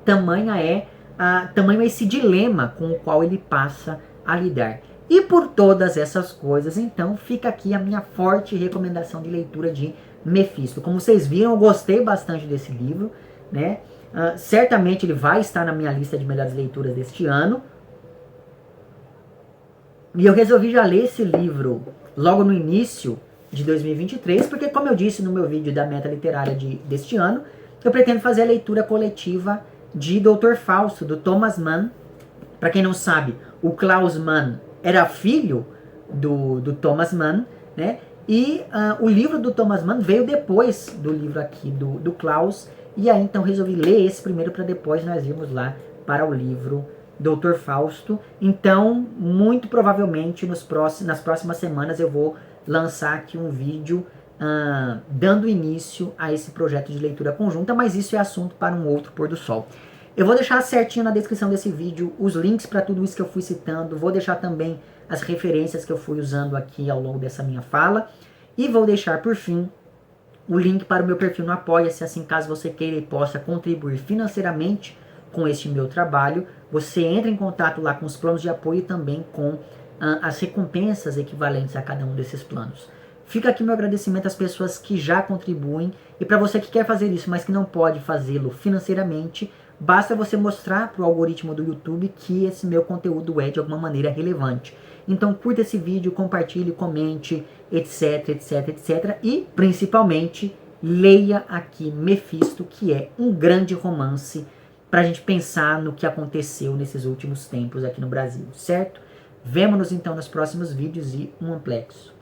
Tamanho é esse dilema com o qual ele passa a lidar. E por todas essas coisas, então, fica aqui a minha forte recomendação de leitura de Mefisto. Como vocês viram, eu gostei bastante desse livro, né? Certamente ele vai estar na minha lista de melhores leituras deste ano. E eu resolvi já ler esse livro logo no início de 2023, porque, como eu disse no meu vídeo da meta literária deste ano, eu pretendo fazer a leitura coletiva de Dr. Fausto, do Thomas Mann. Para quem não sabe, o Klaus Mann era filho do Thomas Mann, né? E o livro do Thomas Mann veio depois do livro aqui do Klaus. E aí então resolvi ler esse primeiro para depois nós irmos lá para o livro Dr. Fausto. Então, muito provavelmente nas próximas semanas eu vou lançar aqui um vídeo dando início a esse projeto de leitura conjunta, mas isso é assunto para um outro pôr do sol. Eu vou deixar certinho na descrição desse vídeo os links para tudo isso que eu fui citando, vou deixar também as referências que eu fui usando aqui ao longo dessa minha fala, e vou deixar por fim o link para o meu perfil no Apoia-se, assim caso você queira e possa contribuir financeiramente com este meu trabalho, você entra em contato lá com os planos de apoio e também com as recompensas equivalentes a cada um desses planos. Fica aqui meu agradecimento às pessoas que já contribuem, e para você que quer fazer isso, mas que não pode fazê-lo financeiramente, basta você mostrar para o algoritmo do YouTube que esse meu conteúdo é de alguma maneira relevante. Então curta esse vídeo, compartilhe, comente, etc, etc, etc. E, principalmente, leia aqui Mefisto, que é um grande romance para a gente pensar no que aconteceu nesses últimos tempos aqui no Brasil, certo? Vemo-nos então nos próximos vídeos e um amplexo.